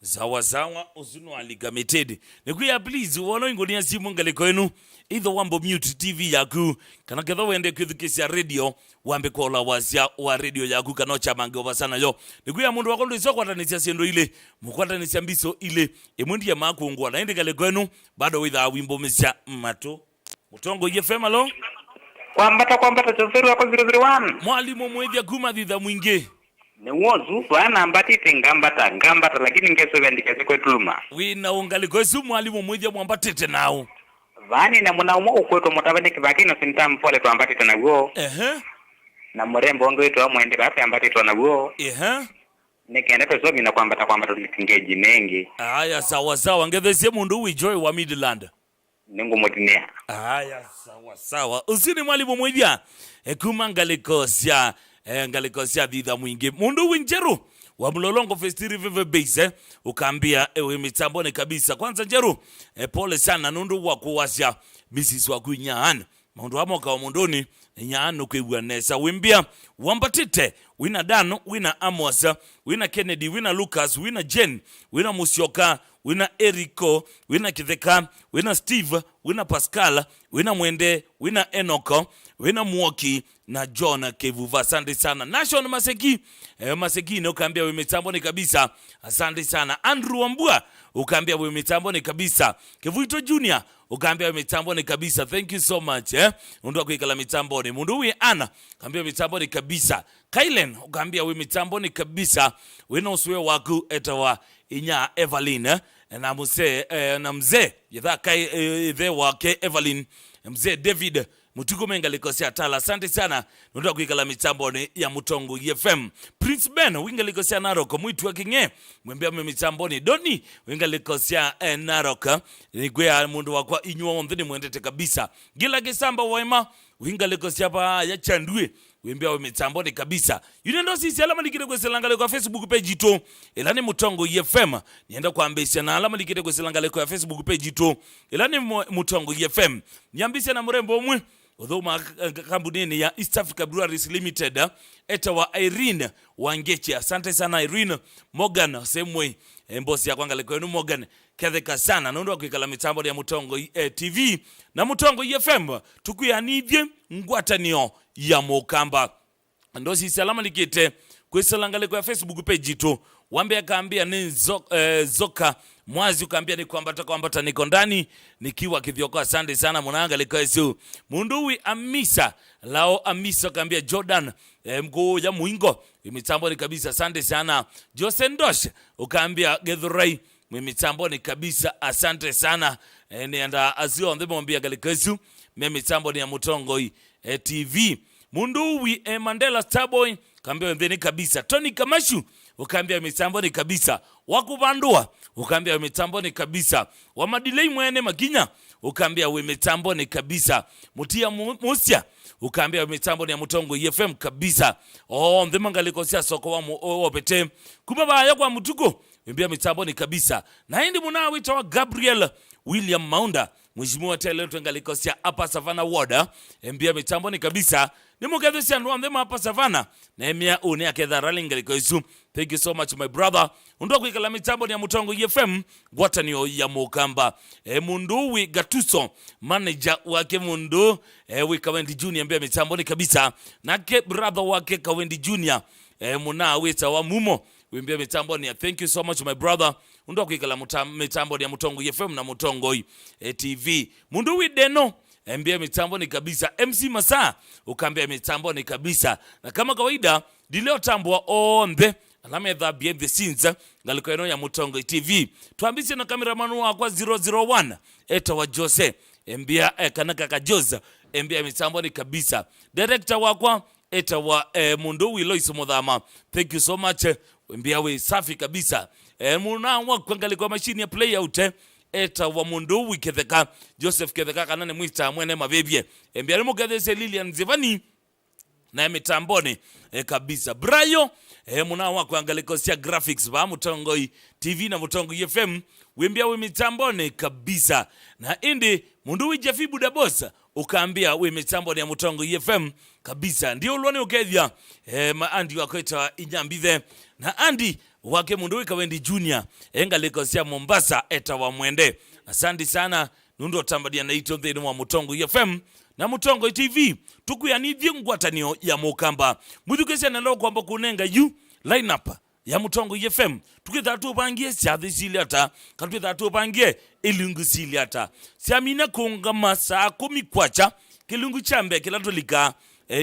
Zawa uzunu aligameted. Nikuya please wono ingonia simu ngaleko enu either wambo mute TV yaku kana kedha wende kwithukisia radio wambe kola wasya wa radio yaku kana chamange obasana yo nikuya mundu wako ndo kwatanisia sendo ile mukwatanisia mbiso ile emundi ya makungwa na ende ngaleko enu bado witha wimbo mesya mato Mutongo FM alo Kwambata choferu wako 001 mwalimu mwethia kuma thitha mwingi ni wozu wana ambatite ngambata lakini ngeso vendikeze kwetuluma wina ungaliko esu mwalimu mwethia mwambatite nao vani na muna umo ukwetu mutabaniki bakino sintampole tuambatite na guo na murembo wangu wetu wa mwende bafe ambatite na guo nikende pesomi na kwambata tulikingeji mengi aya sawa ngethesie mundu wijoy wa Midland ningu mutinia aya sawa usini mwalimu mwethia kuma ngalikosia dhitha mwingi mundu winjeru wa mlolongo festiri vive base ukaambia ewe mitambone kabisa kwanza njeru pole sana nundu wa kuwasya Mrs. wa kunyaan mundu wa moka wa mundoni nyaan kwegwa nesa wimbia wambatite wina Dano wina Amos wina Kennedy wina Lucas wina Jen wina Musyoka wina Eriko wina Kitheka wina Steve wina Pascal wina Mwende wina Enoko wina Mwoki na John Kevuva. Asante sana Nation Maseki na ukaambia we mitamboni kabisa. Asante sana Andrew Wambua ukaambia we mitamboni kabisa. Kevuito Junior ukaambia we mitamboni kabisa. Thank you so much undu kuikala mitamboni. Mundu we Ana ukaambia mitamboni kabisa. Kailen ukaambia we mitamboni kabisa. Wina uswe waku etawa inya Evelyn na mzee yatha kai the wake Evelyn mzee David Mutuko menga likosia tala. Asante sana nundu kuikala mitamboni ya Mutongo FM. Prince Ben winga likosia Narok mwitu wa kinge mwembea mitamboni Doni winga likosia Narok nigwea mundu wakwa inyua wamthini mwendete kabisa. Gila Kisamba Waima winga likosia pa ya Chandwe wembea mitamboni kabisa. Yunendo sisi alama likide kwa selangale kwa Facebook page ito ilani Mutongo FM nienda kwa ambesya na alama likide kwa selangale kwa Facebook page ito ilani Mutongo FM niambisya na mrembo mwe Odhoma kambunini ya East Africa Breweries Limited etawa Irene Wangeche. Asante sana Irene Morgan semwe mbosi ya kwanga leko Morgan ketheka sana nondo wa kuikala mitambo ya Mutongo TV na Mutongo FM tukuyanivye ngwatanio ya Mokamba ndosi salama likite kwesalangale kwa Facebook page ito wambe akaambia ni Zoka Mwazi ukaambia ni kwambata niko ndani nikiwa kithioko. Asante sana munanga likoesu munduwi Amisa lao Amisa ukaambia Jordan mkuu ya Muingo mitambo ni kabisa. Asante sana Josendosh ukaambia Gedhurai mitambo ni kabisa. Asante sana nianda azio ndemo mbia galikoesu mitambo ni ya Mutongo TV munduwi Mandela Starboy kaambia ndeni kabisa. Tony Kamashu ukaambia mitambo ni kabisa. Wakubandua ukaambia we mitamboni kabisa. Wa Madilei Mwene Maginya ukaambia we mitamboni kabisa. Mutia Musia ukaambia we mitamboni ya Mutongo FM kabisa. Ndhimangaliko sia soko wa opete kumabaya kwa mutuko mbia mitamboni kabisa. Na hindi muna wita wa Gabriel William Maunda Mheshimiwa Tele Twengaliko sia hapa Savannah Ward mbia mitamboni kabisa. Ni mukadhisi anduwa mdema hapa Savannah na emia une akedha ralingaliko isu. Thank you so much my brother. Undoa kuikala mitambo ni ya Mutongo FM Gwataniyo ya Mukamba. Munduwi Gatuso manager wake Mundu we Kawendi Junior mbia mitambo ni kabisa. Nake brother wake Kawendi Junior muna weta wa Mumo mbia mitambo ni ya. Thank you so much my brother. Undoa kuikala mitambo ni ya Mutongo FM na Mutongo TV. Munduwi Deno mbia mitambo ni kabisa. MC Masa ukambia mitambo ni kabisa. Na kama kawaida dileo tambua onde alame dha behind the scenes ngaliko eno ya Mutongo TV. Tuambisi na kameramanu wakwa 001 eta wa Jose mbia kanaka kajoza mbia mitambo ni kabisa. Director wakwa eta wa Munduwi Lois Modhama. Thank you so much mbia we safi kabisa. Muna wakwa ngaliko machine ya play out eta wa Munduwi Ketheka Joseph Ketheka kanane mwita mwene mabebye mbia limu gadese Lilian Zivani na mitamboni kabisa. Brayo muna wako angaliko sia graphics ba Mutongo TV na Mutongo FM wembia we mitamboni kabisa. Na indi Munduwi Jefi Budabosa ukaambia we mitamboni ya Mutongo FM kabisa. Ndio ulwani ukedhia maandi wako ita Inyambithe na andi wake Munduwi Kawendi Junior ngaliko sia Mombasa eta wa Mwende. Asante sana nundo tambadia na ito dheni wa Mutongo FM na Mutongo TV tukuya ni Ngwatanio ya Mukamba. Mudukese na leo kwamba kunenga yu line up ya Mutongo FM tukitha tupangie siathi siliata katutha tupangie ilungu siliata siamina kungama saa 10 kwacha kilungu chambe kilatolika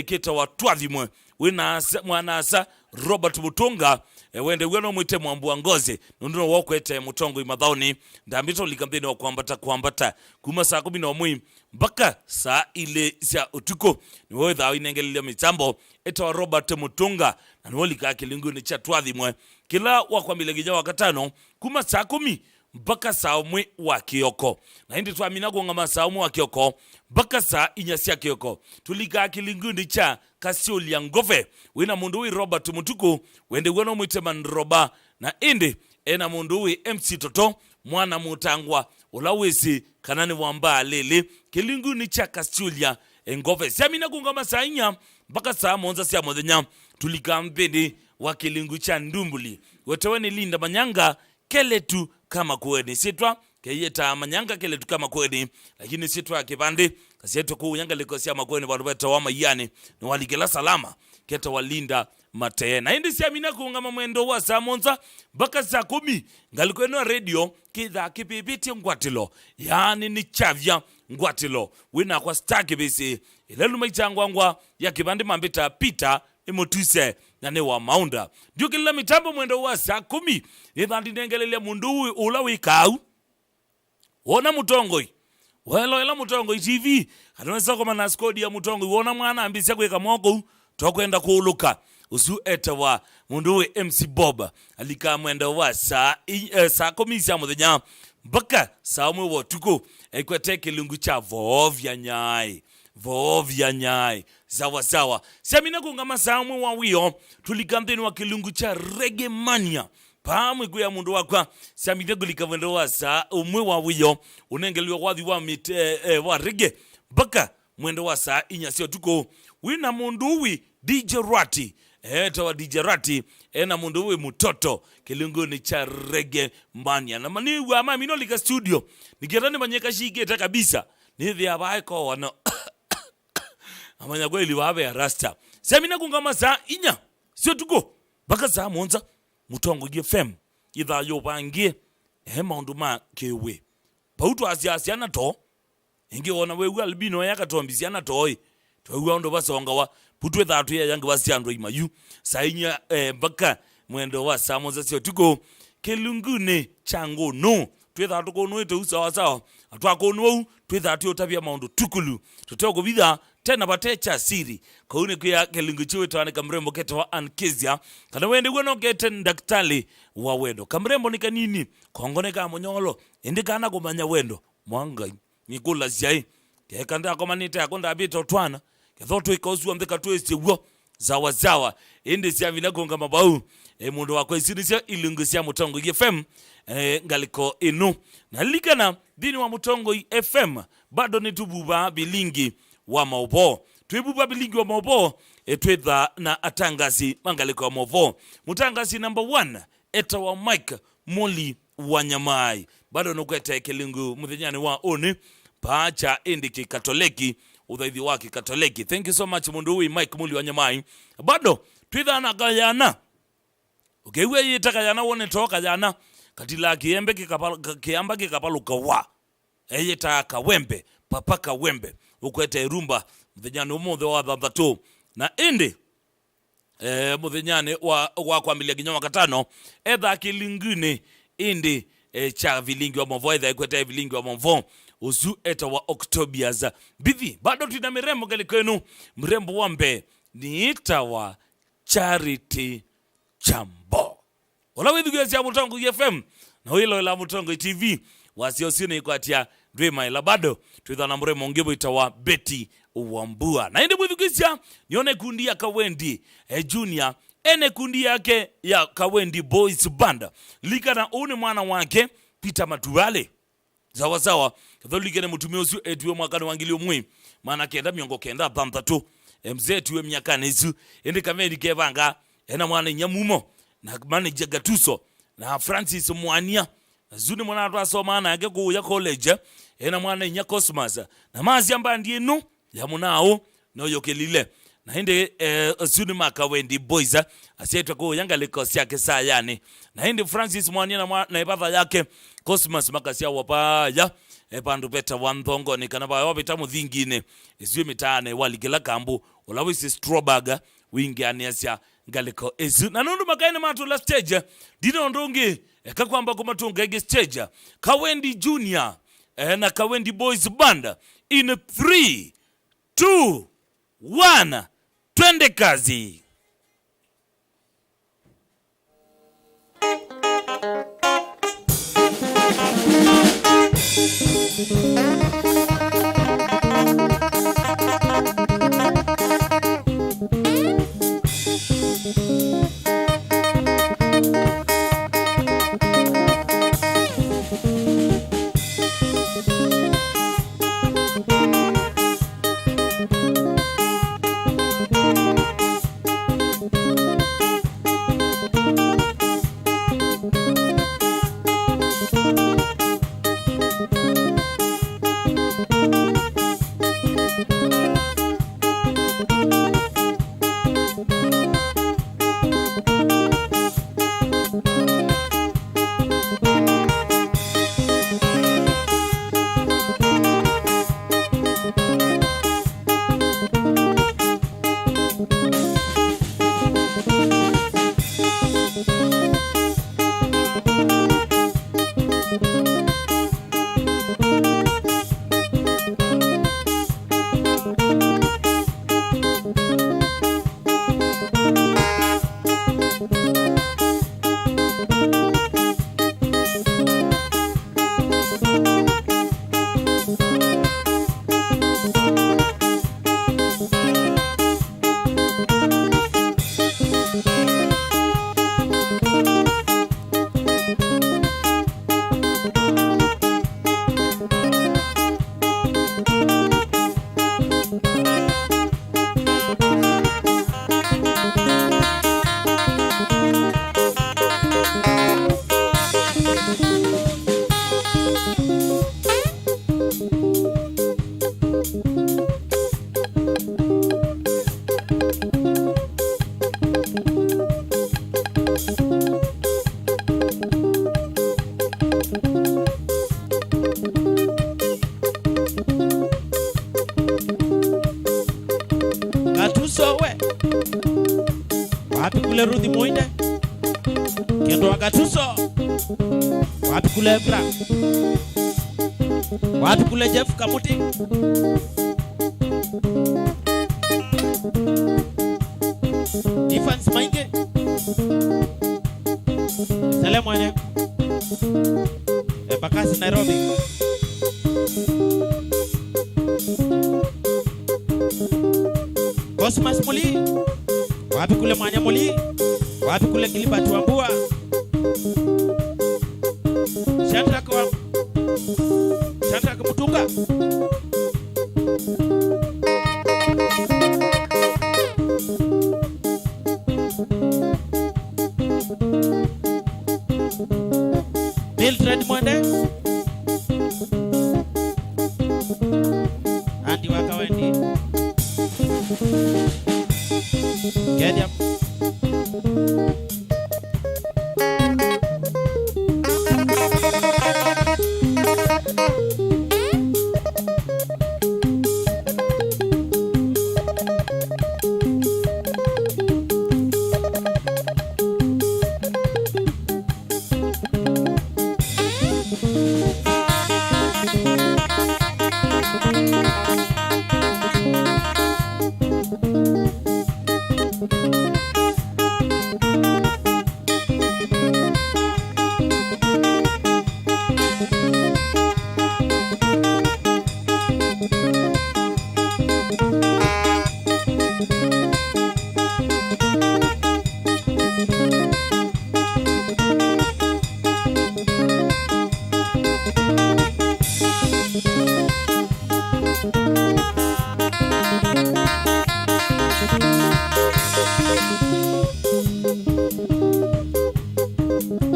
kita watwathimwe wina mwanasa Robert Mutunga wende weno mwite Mwambua Ngozi nunduno wakwete Mutongo imadhaoni ndambito likambeni wa Kwambata kuma saa 11 mpaka saa ile sia utuko ni wewe dhao inengelile mitambo eta wa Robert Mutunga na nuolika kilingu ni chatwathimwe kila wakwambilegija wakatano kuma saa 10 mpaka saa 1 wa kioko na hindi tuamina kuongama saa 1 wa kioko mpaka saa 4 sia kioko tulika kilingu ni cha Kasioli ya Ngove wina Munduwi Robert Mutuku wende weno mwite Manroba na indi ena Munduwi MC Toto mwana Mutangwa ulawezi kanani wamba lele kilingu ni cha Kasioli ya Ngove siamina kungama saa 4 mpaka saa 1 sia modenya tulika mpende wa kilingu cha Ndumbuli weteweni Linda Manyanga keletu kama kuweni sitwa keyeta Manyanga keletu kama kuweni lakini sitwa kipande kasieto kuunyanga likosia makweni walubeta wa mayani ni waligela salama keta walinda matena hindi siamina kuungama mwendo wa saa 1 mpaka saa 10 ngalikweno radio kitha kipipiti Ngwatilo yani ni chavya Ngwatilo wina kwa staki bisi ilelu maichangwangwa ya kipande mambita Peter Imotuse na ne wa Maunda ndio kila mitambo mwendo wa saa 10 nithandi nengelele Munduwi ulawikau wona Mutongo welo Mutongo TV anaweza kama na skodi ya Mutongo wona mwana ambisia kweka moko tokwenda kuuluka usu eta wa Munduwi MC Bob alika mwendo wa saa 10 sia muthenya mpaka saa 1 wa tuko ekwete kilungu cha vovya nyai sawa siamina kungama saa 1 wa wio tulikamdeni wa kilungu cha Reggae Mania pamwe kuya mundu wakwa siamina kulika mwendo wa saa 1 wa wio unengeliwa wathi wa wa reggae mpaka mwendo wa saa 4 sio tuko wina Munduwi DJ Rati eta wa DJ Rati ena Munduwi Mutoto kilungu ni cha Reggae Mania na mani wa mami no lika studio nikirani manyeka shigeta kabisa nithi abaiko wana amanya kweli wabe ya rasta siamina kungama saa 4 sio tuko mpaka saa 1 Mutongo FM idha yo bangie maunduma kewe pautu asiana to ingi ona wewe albino yakatombisiana toy towe ndo basonga wa putwe thatu ya yangi basiando imayu sainya mpaka mwendo wa saa 1 sio tuko kelungune chango no twetha tukonwete usawa sawa atwakonwo twetha tuotabia maundu tukulu tutego bitha tena batecha siri kaune kwa kelingu chiwe twane kamrembo kete wa Ankezia kana wende gwono kete daktari wa wendo kamrembo ni kanini kongoneka monyolo indikana kumanya wendo mwanga nikula zai kekanda komanite akonda abito twana kethoto ikozu mbeka twese wo zawa ende sia vinagonga mabau mundu wako isinisha ilungu sia Mutongo FM ngaliko inu na likana dini wa Mutongo FM bado nitububa bilingi wa maubo tuibuba bilingi wa maubo twetha na atangazi mangaliko wa maubo mutangazi number 1 eta wa Mike Moli Wanyamai bado nukweta ekelingu muthenyani wa oni paacha indiki katoleki udhaithi waki katoleki. Thank you so much mundu hui Mike Muli Wanyamai bado twitha na kayana ukewe yita kayana wone toka jana katila kiamba kikapaluka wa yita Kawembe papa Kawembe ukwete rumba mthenyani umuthe wa thathatu na indi muthenyani wa kwambilia ginyoma katano etha kilingine indi cha vilingi wa mvo etha ikwete vilingi wa mvo uzu eta wa Octobias bithi bado tuna mirembo kwenu mrembo wambe ni ita wa Charity Chambo ola withugia ya Mutongo FM na hilo la Mutongo TV wasiosini ikwatia Dream ila bado twitha na mrembo ngebo ita wa Betty Wambua na indi withugia nione kundi ya Kawendi Junior ene kundi yake ya Kawendi Boyz Band likana uni mwana wake Peter Matuale zawa katholikene mutumia usu etwe mwakani wangilio mwi maana kenda miongo kenda bamtatu mzee tuwe myakani isu ende Kawendi kevanga ena mwana nyamumo na manager Gatuso na Francis Mwania na zuni mwana twasoma na yake ku ya college ena mwana nya Cosmas na mazi amba ndienu ya munao no yokelile na ende zuni Kawendi Boyz asietwa ko yanga lekosi yake saa yani na ende Francis Mwania na ibadha yake Cosmas makasia wapaya pandu beta wanthongo ni kana ba wabita muthingine izwe mitane waligela kambu olawisi Strobaga wingi aniasia ngaliko ezu na nundu makaine matu la stage dino ndongi kakwamba kumatunga ege stage Kawendi Junior na Kawendi Boyz Band in 3 2 1 twende kazi. Wapi kule Ruthi Moinde Kendo Gatuso Wapi kule Ebra? Wapi kule Jeff Kamuti? Defense Mainge? Salamu alaikum. Embakasi Nairobi. Cosmas Muli? Wapi kule Mwanya Muli? Wapi kule Gilbert Wambua? Shadrack Mutunga? Mildred Mwende? Andi wa Kawendi? Get up.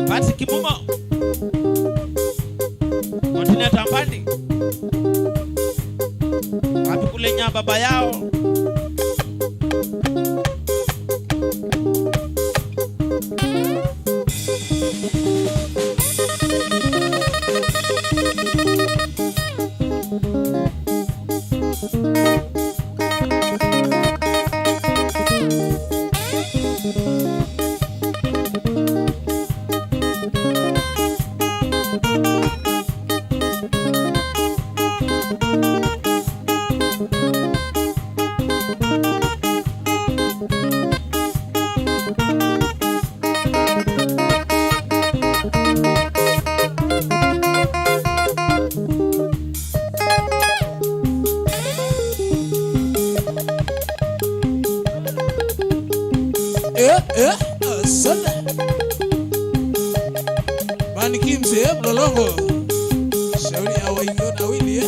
Pati Kimumo Continue Tampandi. Wapi kule nya baba yao? Sana Bani Kimse Mlolongo Shauri awaingo na wili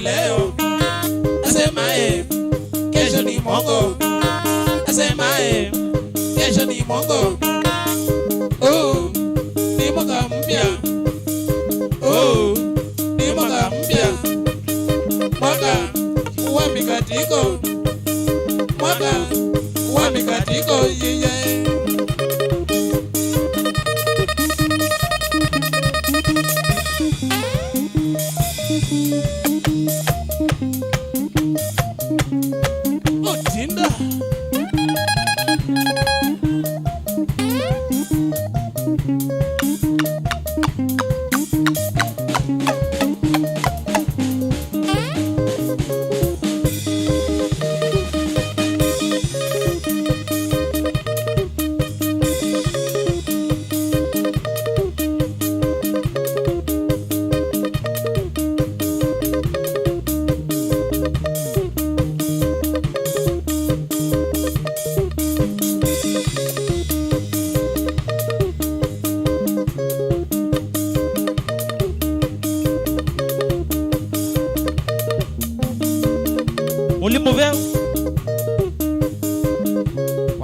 Leo asemaye kesho ni mongo, asemaye kesho ni mongo. Ni mwaka mpya, ni mwaka mpya, mwaka wa mikatiko, mwaka wa mikatiko yeye.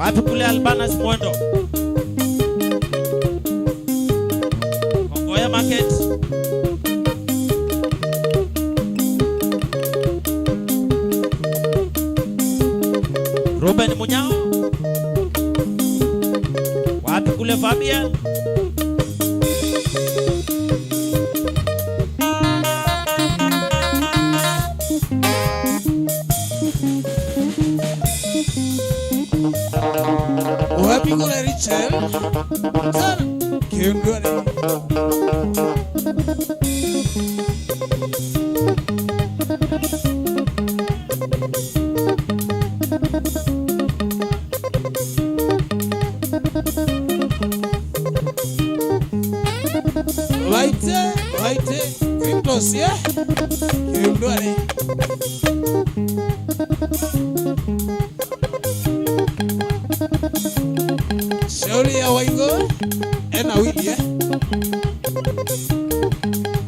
Wapi kule Albanas Mwendo. Kongoya Market. Ruben Munyao. Wapi kule Fabian. Wapi kule Richard. Sana kiundwani. Laite, Cryptos ya kiundwani. Shauri ya Waingo ena wili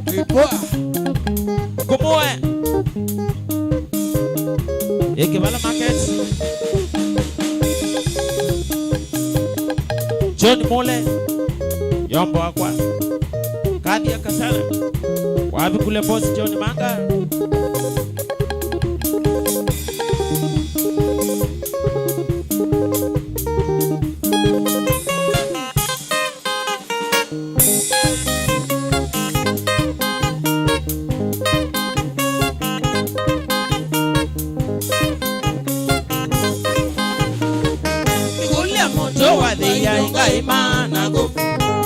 Ripoa Kumoe. Ekibala Market. John Mole. Yombo Akwa. Kadi ya Kasana. Wapi kule boss John Manga.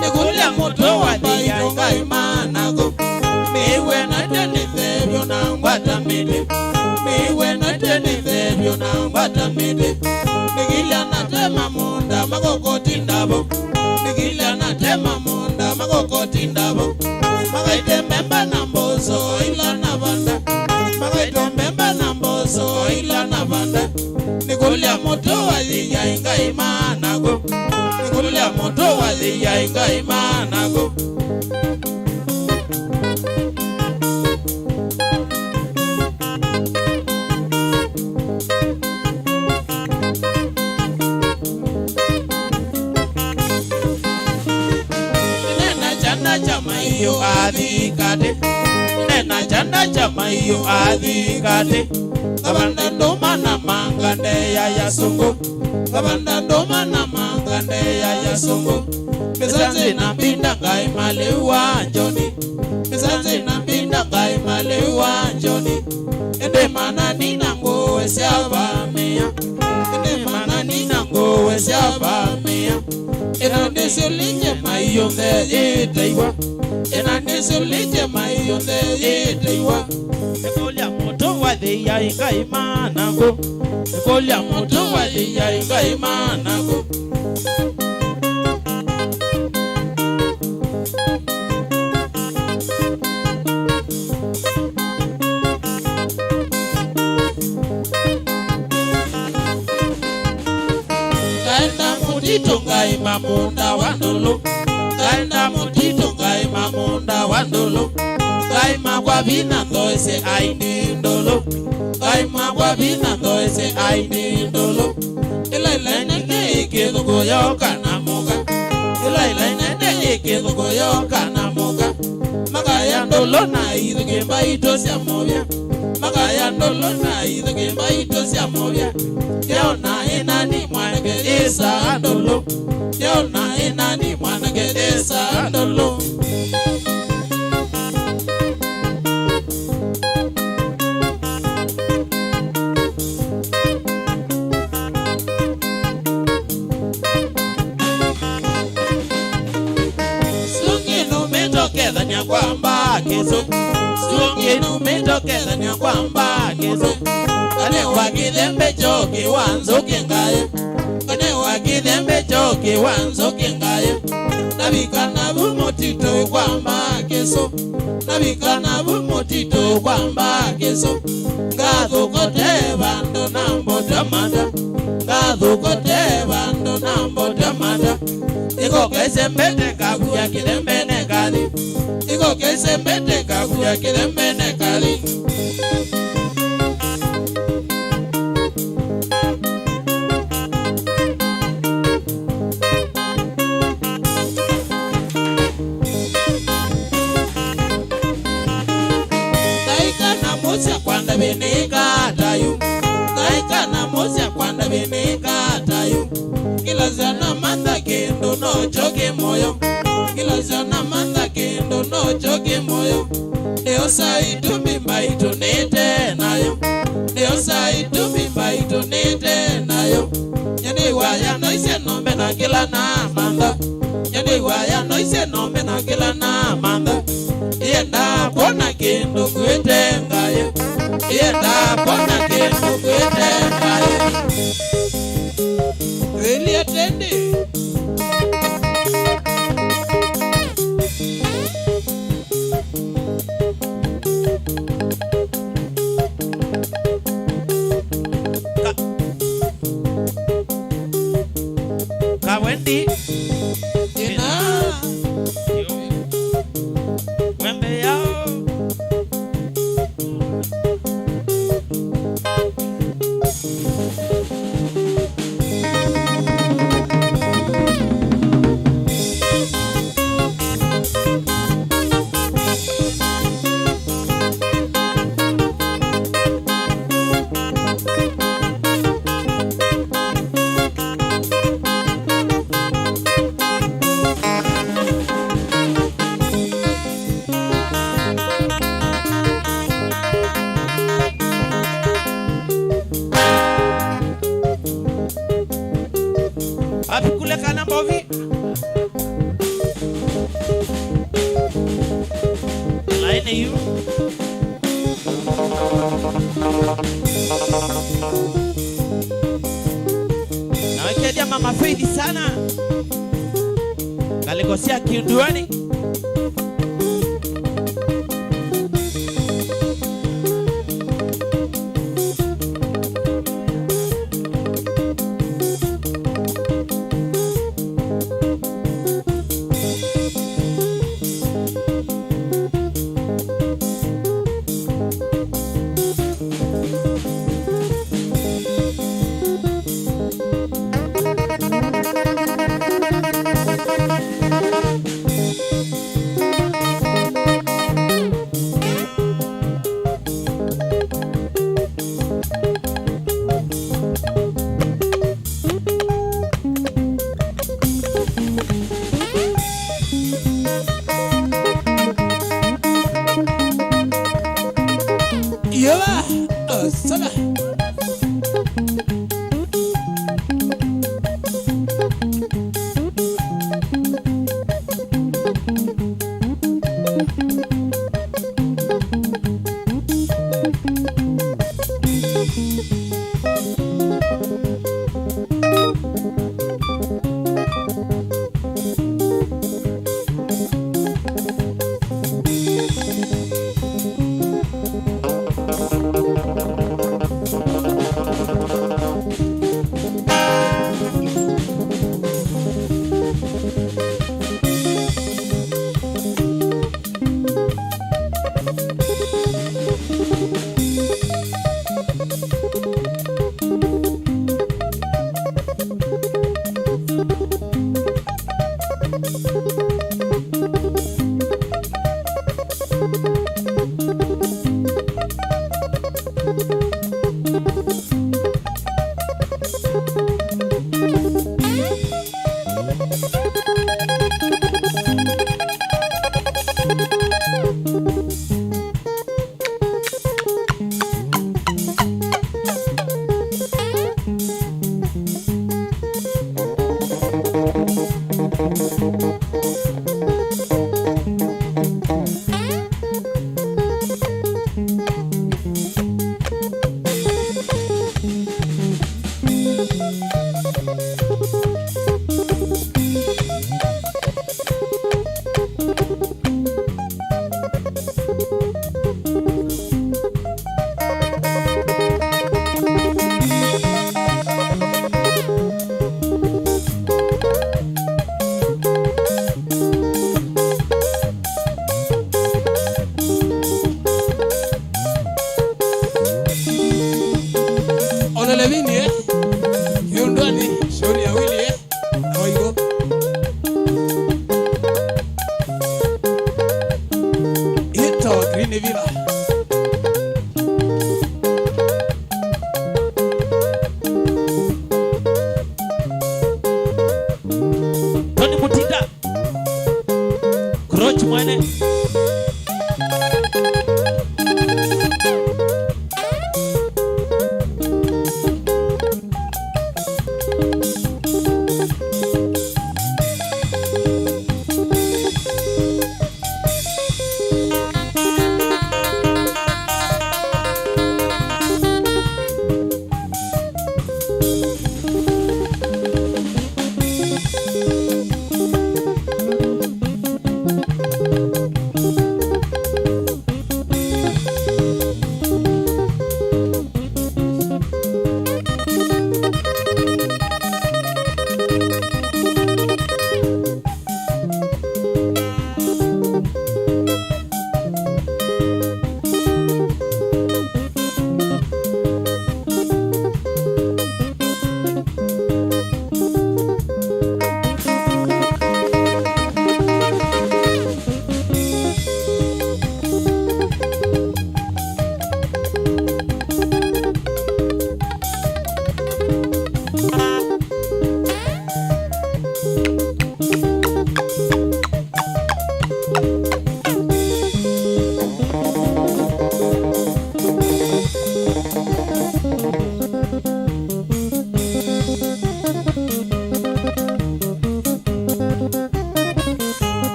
Nikulia moto wa dia inga imana go. Miwe na teni thebyo na ngwata midi. Miwe na teni thebyo na ngwata midi. Nigilia na tema munda magokoti ndabo. Nigilia na tema munda magokoti ndabo. Magaite memba na mbozo ila na banda. Magaite memba na mbozo ila na banda. Nikulia moto wa dia inga imana go. Nikulia moto wa dia inga imana go. Iyo adhikate nena chanda chama iyo adhikate kabanda ndoma na mangande ya yasungu kabanda ndoma na mangande ya yasungu misanze na binda ngai malewa njoni misanze na binda ngai malewa njoni ende mana nina ngowe siavamia ende mana nina ngowe siavamia ena nesuliche mayonde itaiwa ena nesuliche mayonde itaiwa nikulia moto wa dia inga imana go nikulia moto wa dia inga imana go mutito ngai mamunda wandolo kaenda mutito ngai mamunda wandolo ngai magwa bina ndoese aini ndolo ngai magwa bina ndoese aini ndolo ila nene ikedugo yoka namuga ila nene ikedugo yoka namuga magaya ndolo na iduge baito sia movia magaya ndolo na iduge baito sia movia yona inani mwanage isa andolo yona inani mwanage isa andolo Sunginu mitokeza nyakwamba keso Sunginu mitokeza nyakwamba keso Kane wakidembe choki wanzo kengaye Kane wakidembe choki wanzo kengaye Nabikana bumotito kwamba keso Nabikana bumotito kwamba keso Ngathu kote bando nambo tamada Ngathu kote bando nambo tamada Iko kese mbete kakuya kidembe nekali Iko kese mbete kakuya kidembe nekali benika tayu naika na mosia kwanda benika tayu kila zana manda kendo no choke moyo kila zana manda kendo no choke moyo Deo sai tumimba itonete nayo Deo sai tumimba itonete nayo Nyani waya noise nombe na kila na manda Nyani waya noise nombe na kila na manda Yenda pona kendo kuete ngayo Yenda pona kendo kuete ngayo Kweli atende Kawendi Ina Wembe yao Apikule kana mbovi Laine yu Na wekedia mama Faidi sana Kalikosia kiunduani Yoba Sana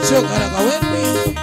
Shokara Kawendi.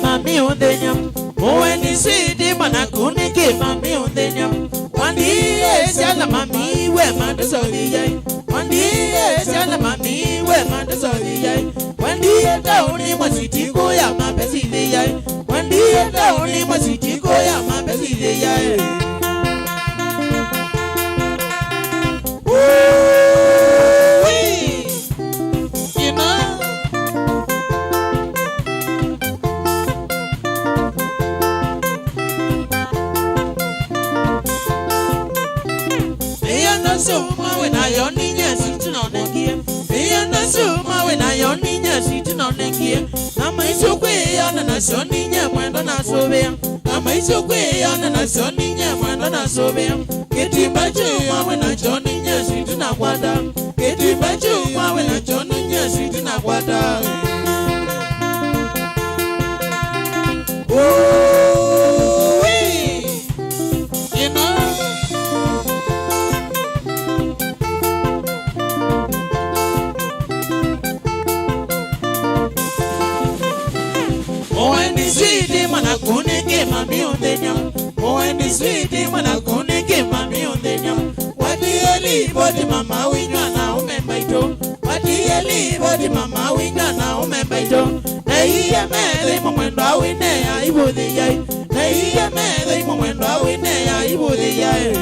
mami undenyam Oweni sidi manakuni ki mami undenyam Wandi esiala mami we manda soli yai Wandi esiala mami we manda soli yai Wandi eta uni masitiko ya mapesile yai Wandi eta uni masitiko ya mapesile yai So when I only yes, it's not sobia Nama iso kwe yana na soni nye mwendo na sobia Nama iso kwe yana na soni nye mwendo na sobia Keti bachu mawe na choni nye siti na kwada Keti bachu mawe na choni nye siti na kwada Sweetie, mana kunike mami ondenya. Moendi sweetie, mana kunike mami ondenya. Wati eli body mama winywa na umembaito. Wati eli body mama winywa na umembaito. Na iya mere mwendo awine ya ibudi yai. Na iya mere mwendo awine ya ibudi yai.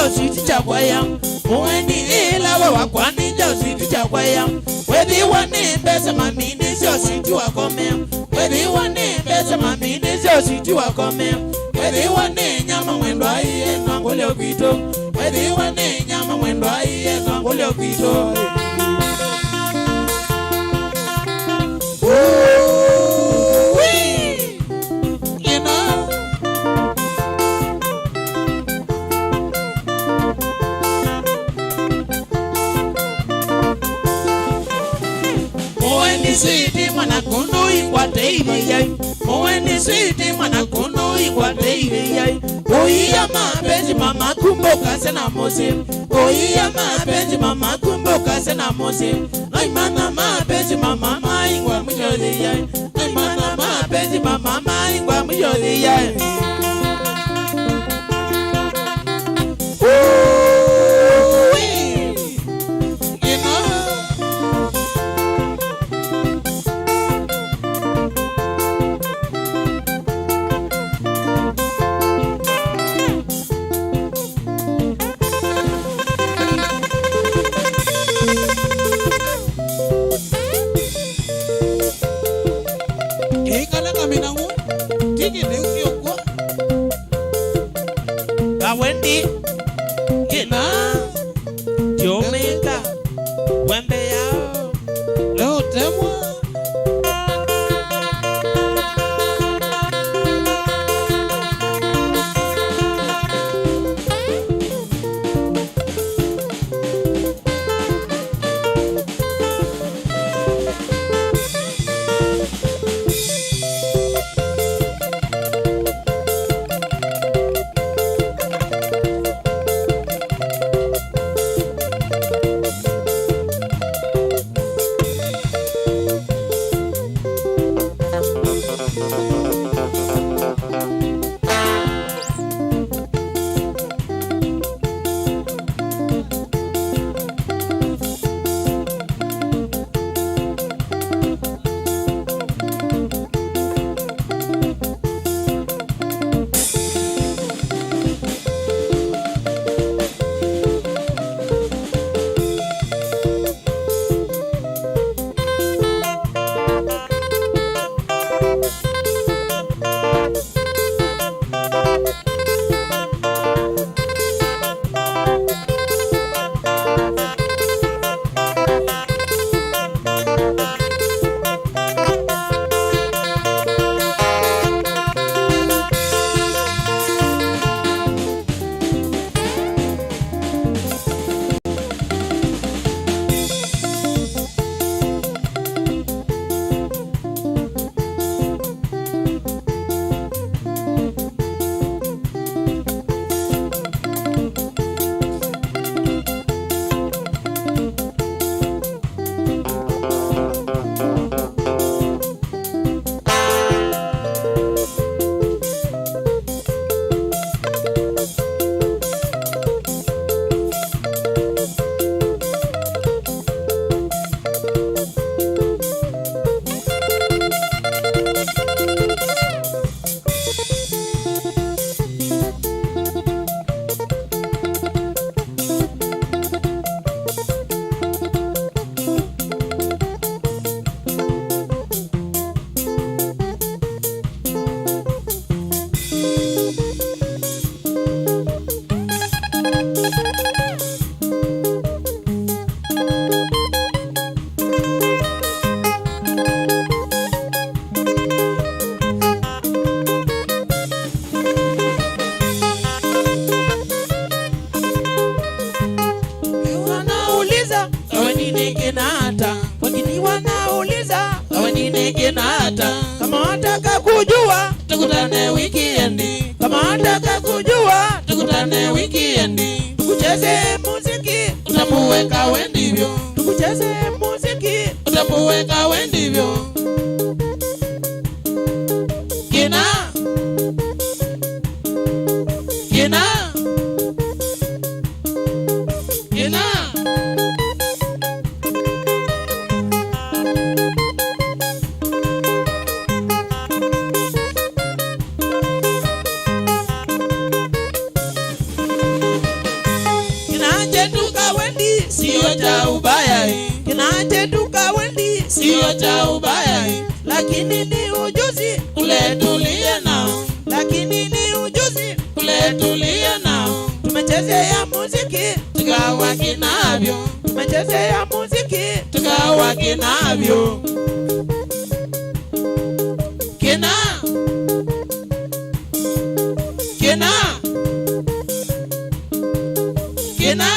Sweet Chawaya, when the lava wakwani just sweet Chawaya. Where the one name best my mean is your sweet to a comment. Where the one name best my mean is your sweet to a comment. Where the one name Yama when I and Angolio Vito. Where the one name Yama when I and Angolio Vito. Sweetie mwana kono ikwate ibe yai. Moendi sweetie mwana kono ikwate ibe yai. Oiya mapenzi mama kumboka sena mose. Oiya mapenzi mama kumboka sena mose. Naimana mapenzi mama maingwa mjoli yai. Naimana mapenzi mama maingwa mjoli yai. Kawendi, kina, Jamaica, wembe yao, leo temwa. tukucheze muziki utambue Kawendi hivyo. Tukucheze muziki utambue Kawendi hivyo. Kina Kina Kina sio cha ubaya, kinache tu Kawendi sio cha ubaya, lakini ni ujuzi ule tulie nao, lakini ni ujuzi ule tulie nao. Tumechezea muziki tukawa kinavyo, tumechezea muziki tukawa kinavyo. Kina Kina Kina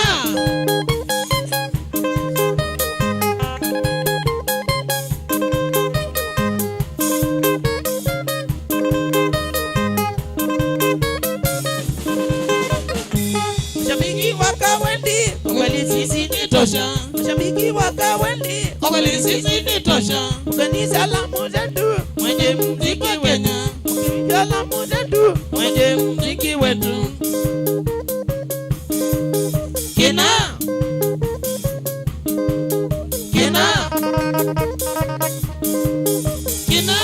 Mashabiki wa Kawendi, kweli sisi ni tosha. Kanisa la mzetu, mwenye mziki wetu. Kanisa la mzetu, mwenye mziki wetu. Kina Kina Kina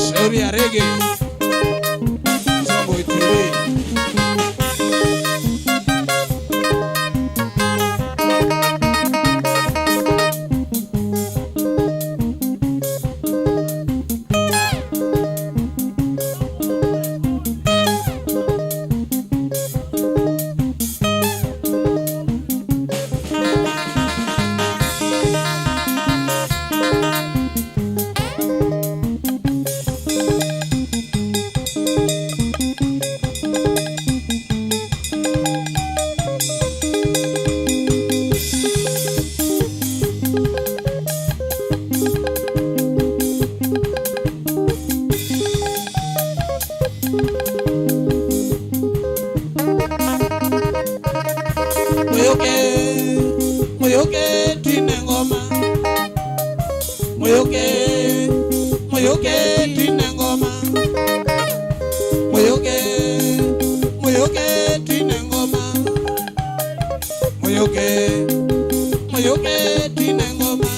shauri ya reggae Sambo itiri. Moyoke twine ngoma, moyoke twine ngoma, moyoke twine ngoma, moyoke twine ngoma.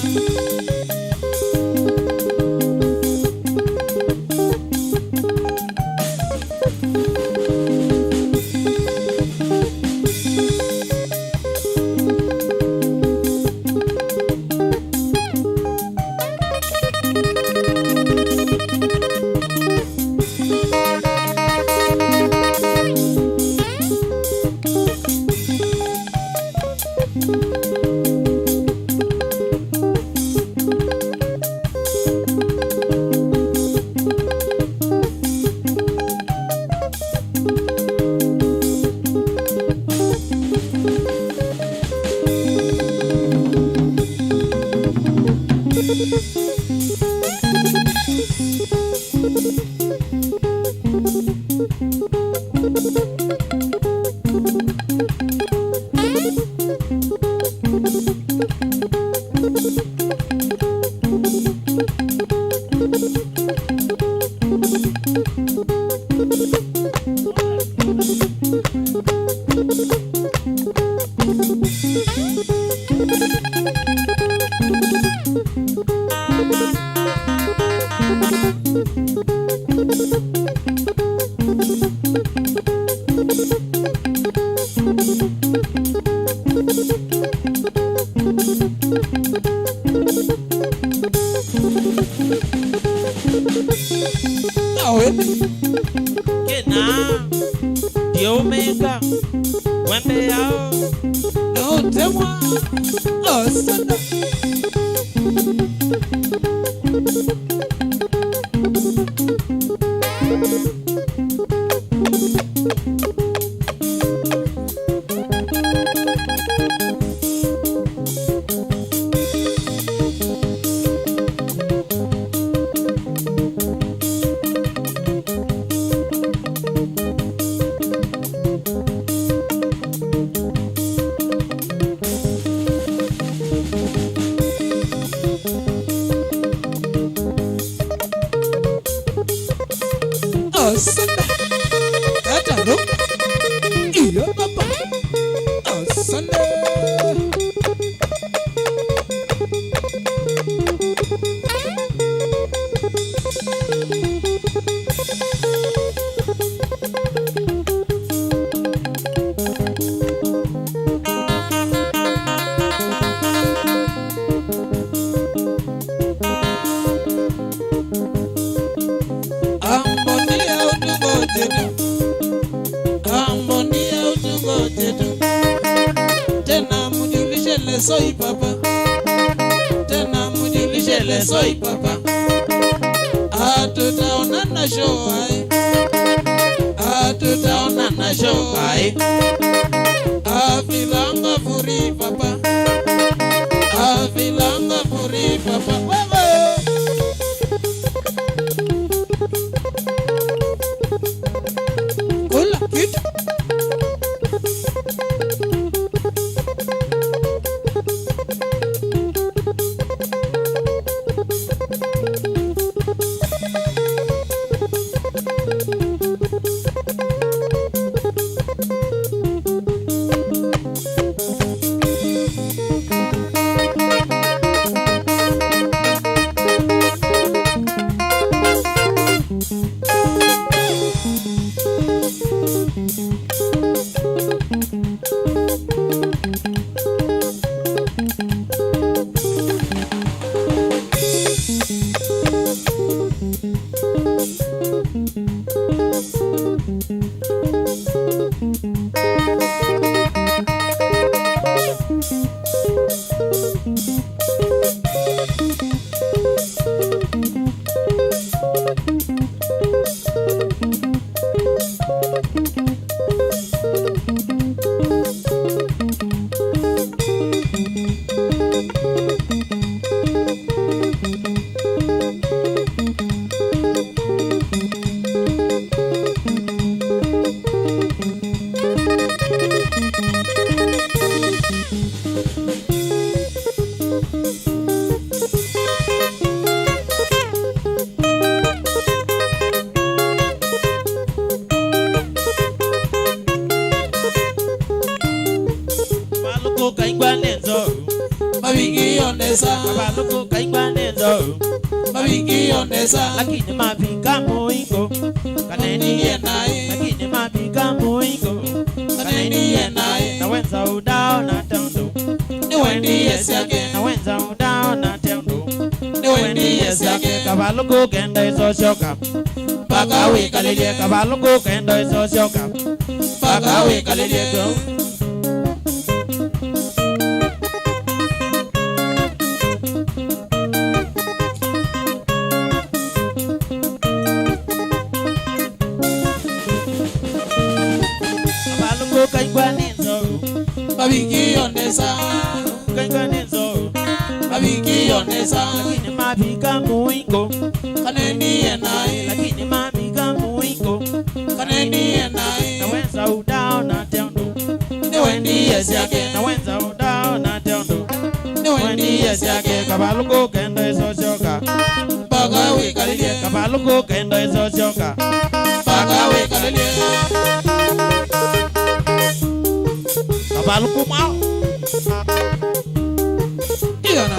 Kena Diomega Wembe yao no temwa no sada Asante. Ataro. Iya papa. Asante. Soy papa, tena mujulishe le soy papa. Atutaona na show ai, atutaona na show ai. Avilanga furi papa, avilanga furi papa. Wewe kula kitu. Lakini mapika moingo kaneni yenai, lakini mapika moingo kaneni yenai. Na wenza udao na tendo ni wendi yesiake, na wenza udao na tendo ni wendi yesiake. Kabaluko kenda iso shoka paka we kalelie, kabaluko kenda iso shoka paka we kalelie go. Mabiki onesa, mabiki onesa. Lakini mapika muingo kaneni yenai, lakini mapika muingo kaneni yenai. na wenza udao na tendo Ni wendi yesiake, na wenza udao na tendo ni wendi yesiake. kabaluko kenda iso shoka Paka we kalelie, kabaluko kenda iso shoka paka we kalelie. kabaluko mau Iya na.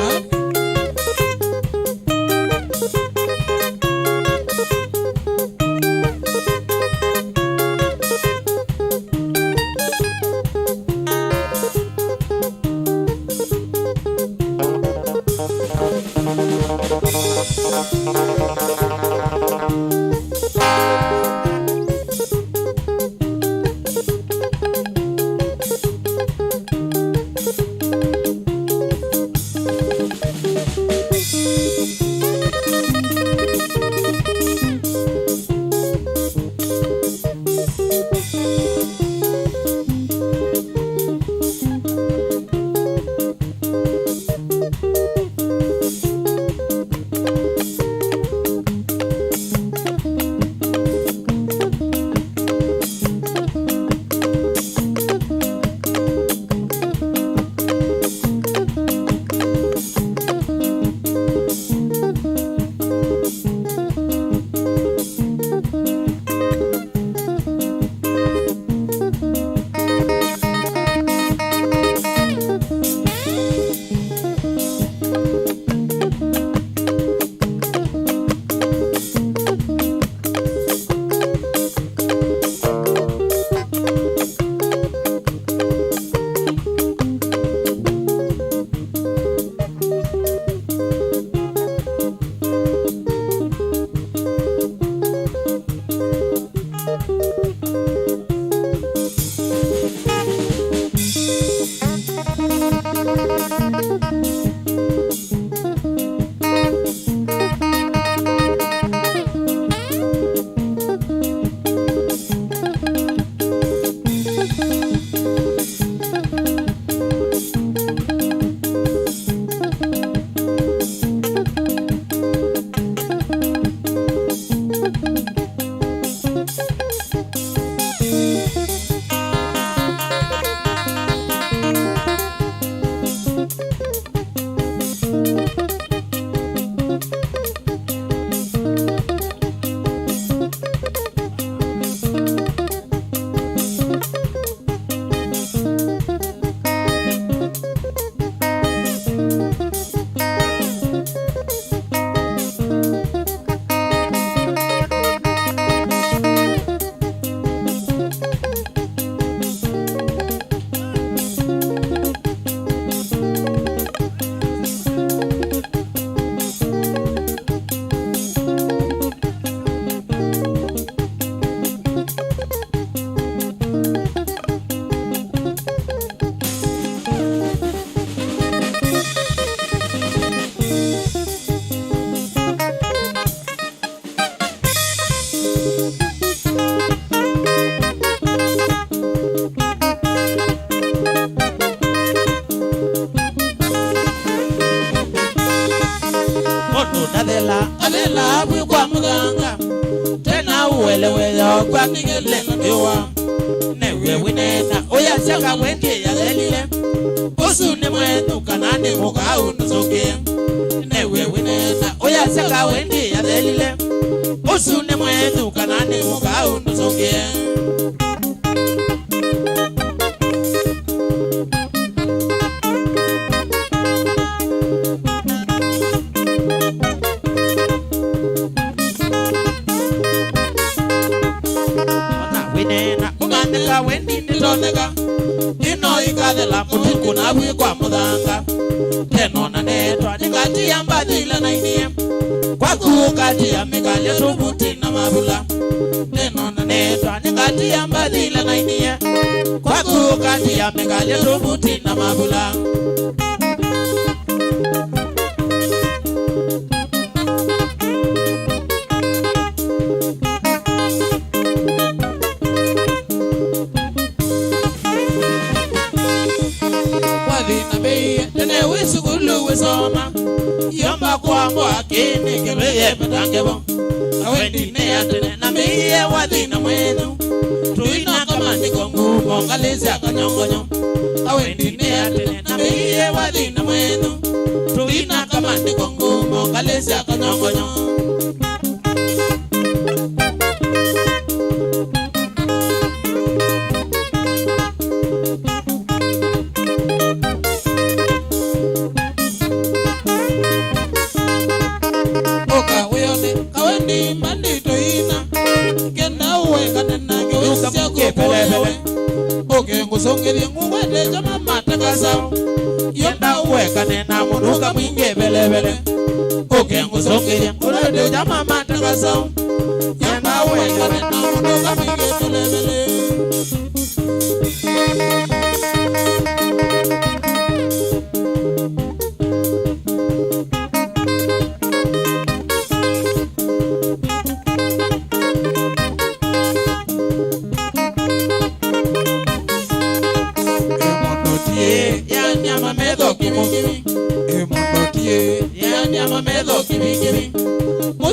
adela bwi kwa muganga tena uelewe yo kwa nigele ndiwa newe winena oya saka wende ya lelile usune mwetu kanane muka unusoke newe winena oya saka wende ya lelile usune mwetu kanane muka unusoke Kawendi nitonega ino ikade la mutuku na bwi kwa mudanga teno na netwa nikati ya mbadila na inie kwa kukati ya mikale tubuti na mabula teno na netwa nikati ya mbadila na inie kwa kukati ya mikale tubuti na mabula soma yomba kwa mwa kini keleye petangebo Kawendi ne atene na miye wadina mwenu tuina kama nikongu mongalezi akanyongonyo Kawendi ne atene na miye wadina mwenu tuina kama nikongu mongalezi akanyongonyo Songeri ngwede jama matakasa yonda weka nena munuka mwinge belebele oke ngusongeri ngwede jama matakasa yonda weka nena munuka mwinge belebele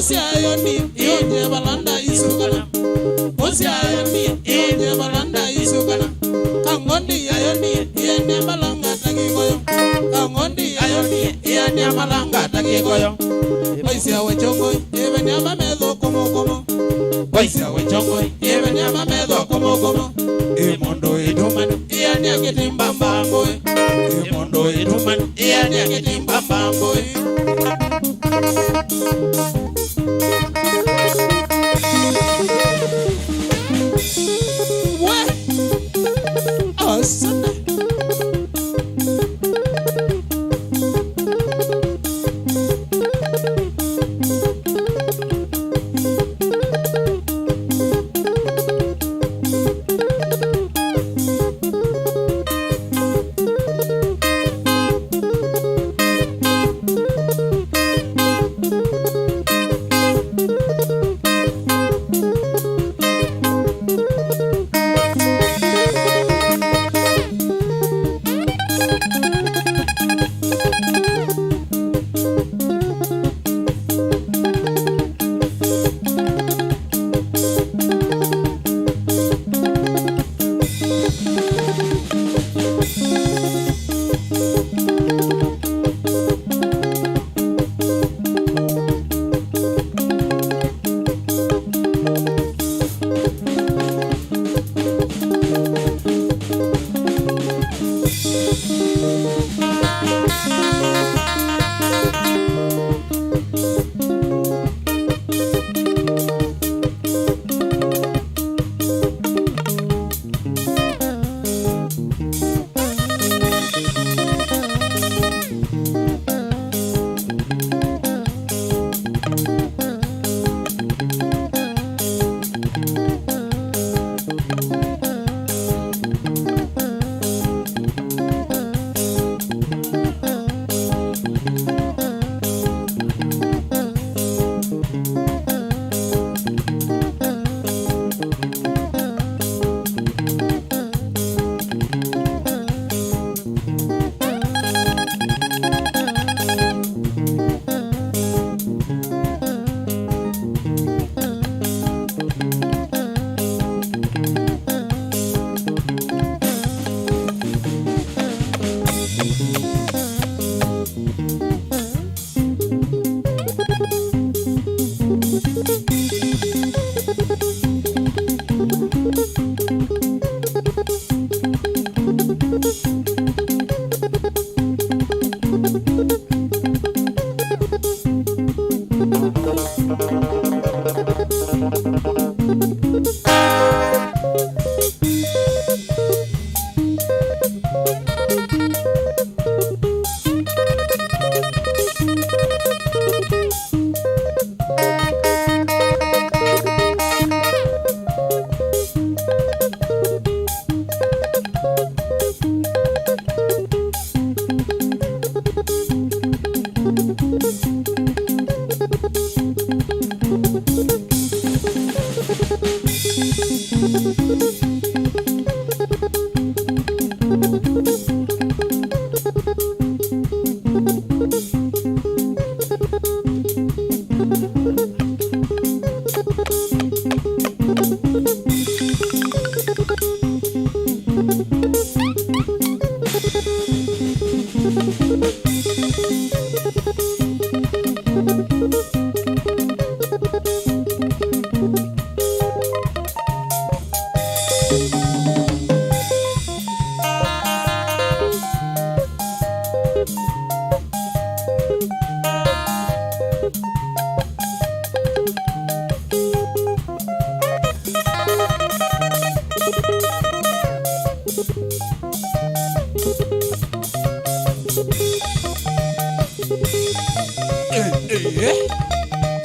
Musia yoni ine balanda isukana Musia yoni ine balanda isukana Kangondi yoni ine malanga takikoyo Kangondi yoni ine malanga takikoyo Boyz wechongo ebe nyama medo como Boyz wechongo ebe nyama medo como Emondo idumanu ine akitimbamba boy Emondo idumanu ine akitimbamba boy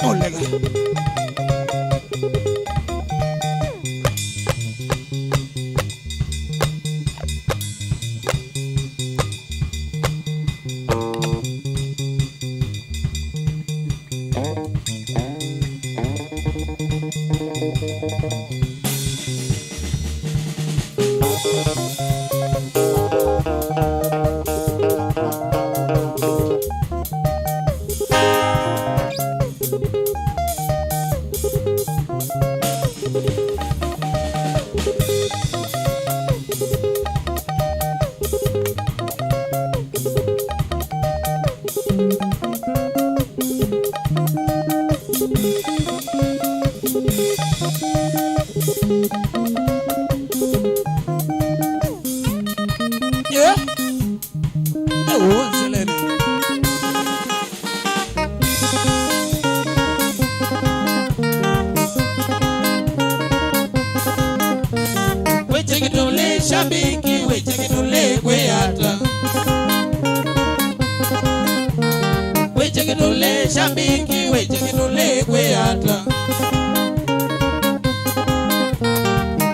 Olega. Yeah. Oh, Zelene. Wechekitole shabiki, wechekitole kweata. Wechekitole shabiki, wechekitole kweata.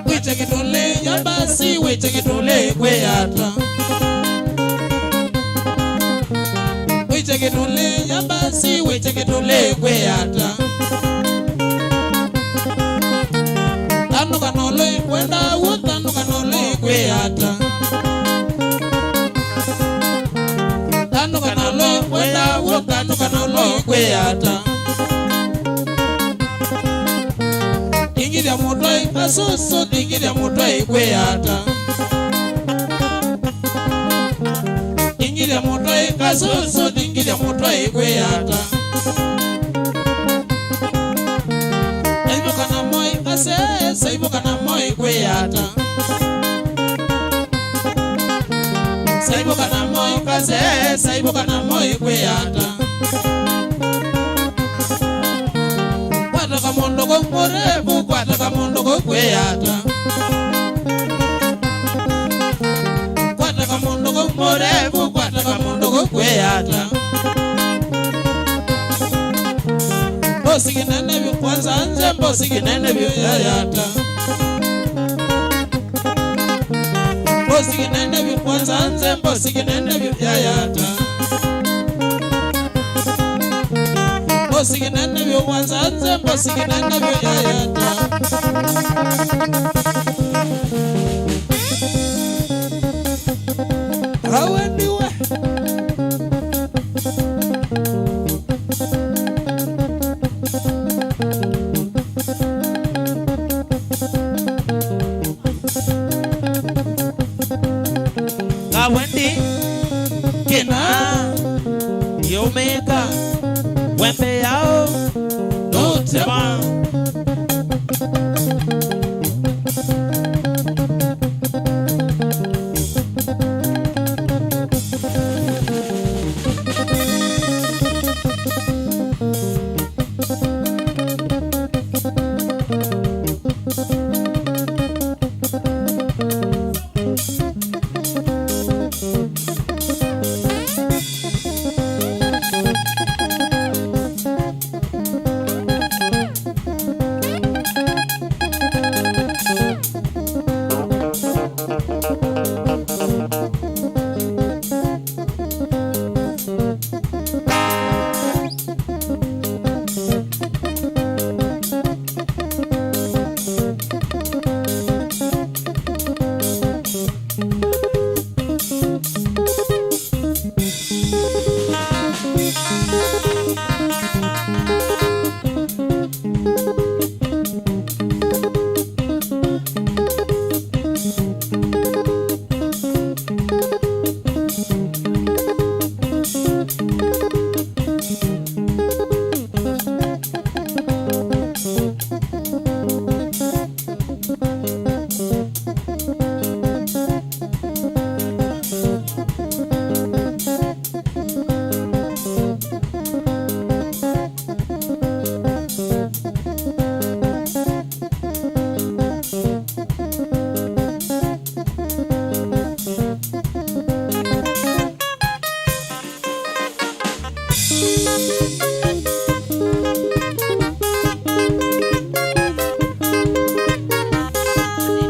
Wechekitole yabasi, wechekitole kweata. Wechekitole yabasi, wechekitole kweata. Tanu kanole kwenda utanu kanole kweata. Tanu kanole kwenda utanu kanole kweata. Tingiria mutoi kasusu, tingiria mutoi kweata. Tingiria mutoi kasusu, tingiria mutoi kweata. Saibuka na moi kase, saibuka na moi kweata. Saibuka na moi kase, saibuka na moi kweata. Kwata kamondo ko morebu, kwata kamondo ko kweata. Kwata kamondo ko morebu, kwata kamondo ko kweata. Bosi kinene vyo kwanza nje, bosi kinene vyo yayata. Bosi kinene vyo kwanza nje, bosi kinene vyo yayata. Bosi kinene vyo kwanza nje, bosi kinene vyo yayata. Kawendi we. Kawendi kina yomeka wembe yao notema.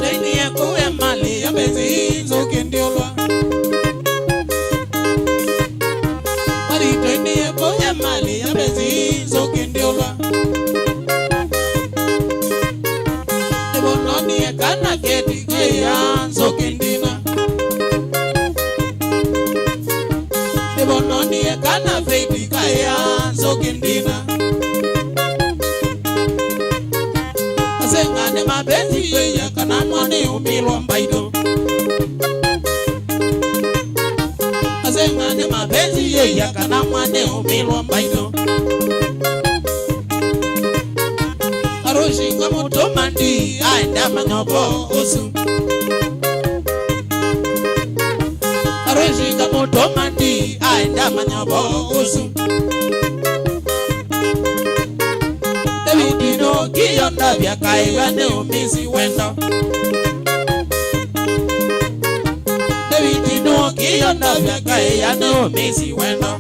Tainie kuwe mali ya bezi zoke ndiolwa. Mari tainie kuwe mali ya bezi zoke ndiolwa. Nibononi kana keti kaya zoke ndina. Nibononi kana feti kaya zoke ndina. Asengane mapenzi ya kana mwane umilwa mbaido. Asengane mapenzi ya kana mwane umilwa mbaido. Aroshinga mutomandi aenda manyobo usu. Aroshinga mutomandi aenda manyobo usu. Davidino kiyonda vya kaiwane umisi wendo. Davidino kiyonda vya kaiwane umisi wendo.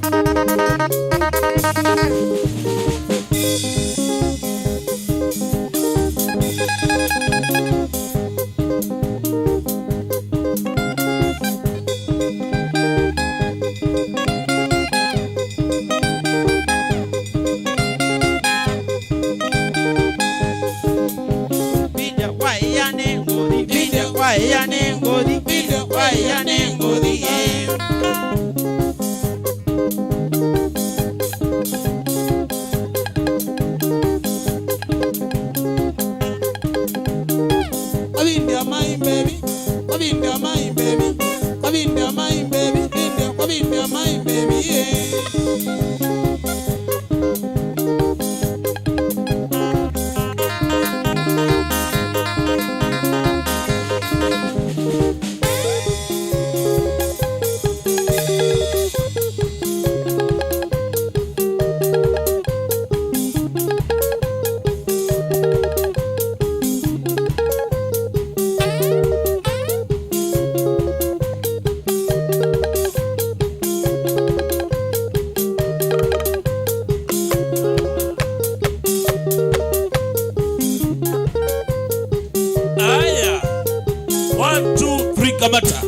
Kamata.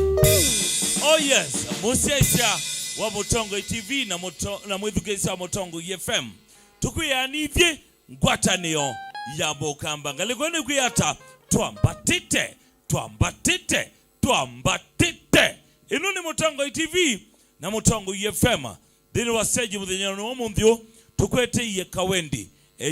Oh yes, Musesha wa Motongo TV na mwithukisa Motongo FM. Tukuyanithie ngwatanio ya Mokamba. Ngalikone kuyata twambatite. Ino ni Motongo TV na Motongo FM. Dini waseji muthinyano wa munthio tukwete iye Kawendi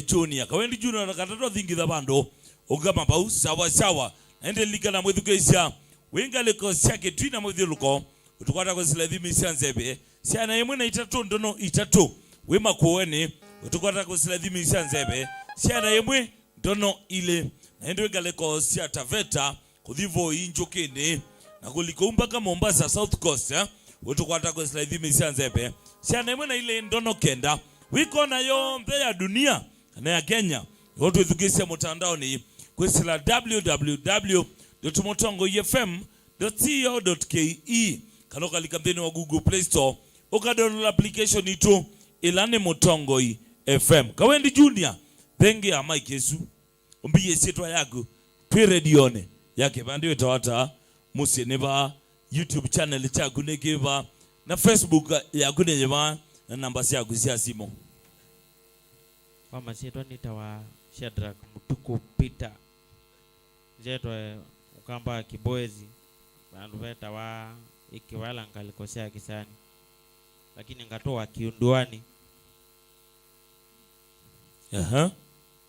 Junior. Kawendi Junior nakatatu thingitha bando ugama bau sawa. Ende liga na mwithukisa wenga liko siake twina mwithiluko utukwata kwa silathimi sianzebe siana yemwe na itatu ndono itatu wema kuone utukwata kwa silathimi sianzebe siana yemwe ndono ile na ende wenga liko sia Taveta kuthivo injokene na kuliko mpaka Mombasa South Coast utukwata kwa silathimi sianzebe siana yemwe na ile ndono kenda wiko na yo mpe ya dunia na ya Kenya yotu ithukisia mutandao ni kwa sila www.motongofm.co.ke kanoka likambeni wa Google Play Store ukadownload application itu ilane Motongo FM. Kawendi Junior thenge ya Mike Yesu umbiye setwa yako twiredione yake bandiwe tawata musieneba YouTube channel chaku nekeba na Facebook yaku nejeba na namba yaku sia simo kama setwa nitawa Shadrack Mutuku Peter jetwa ukamba kiboezi bandu beta wa ikiwala ngalikosea kisani lakini ngatoa kiunduani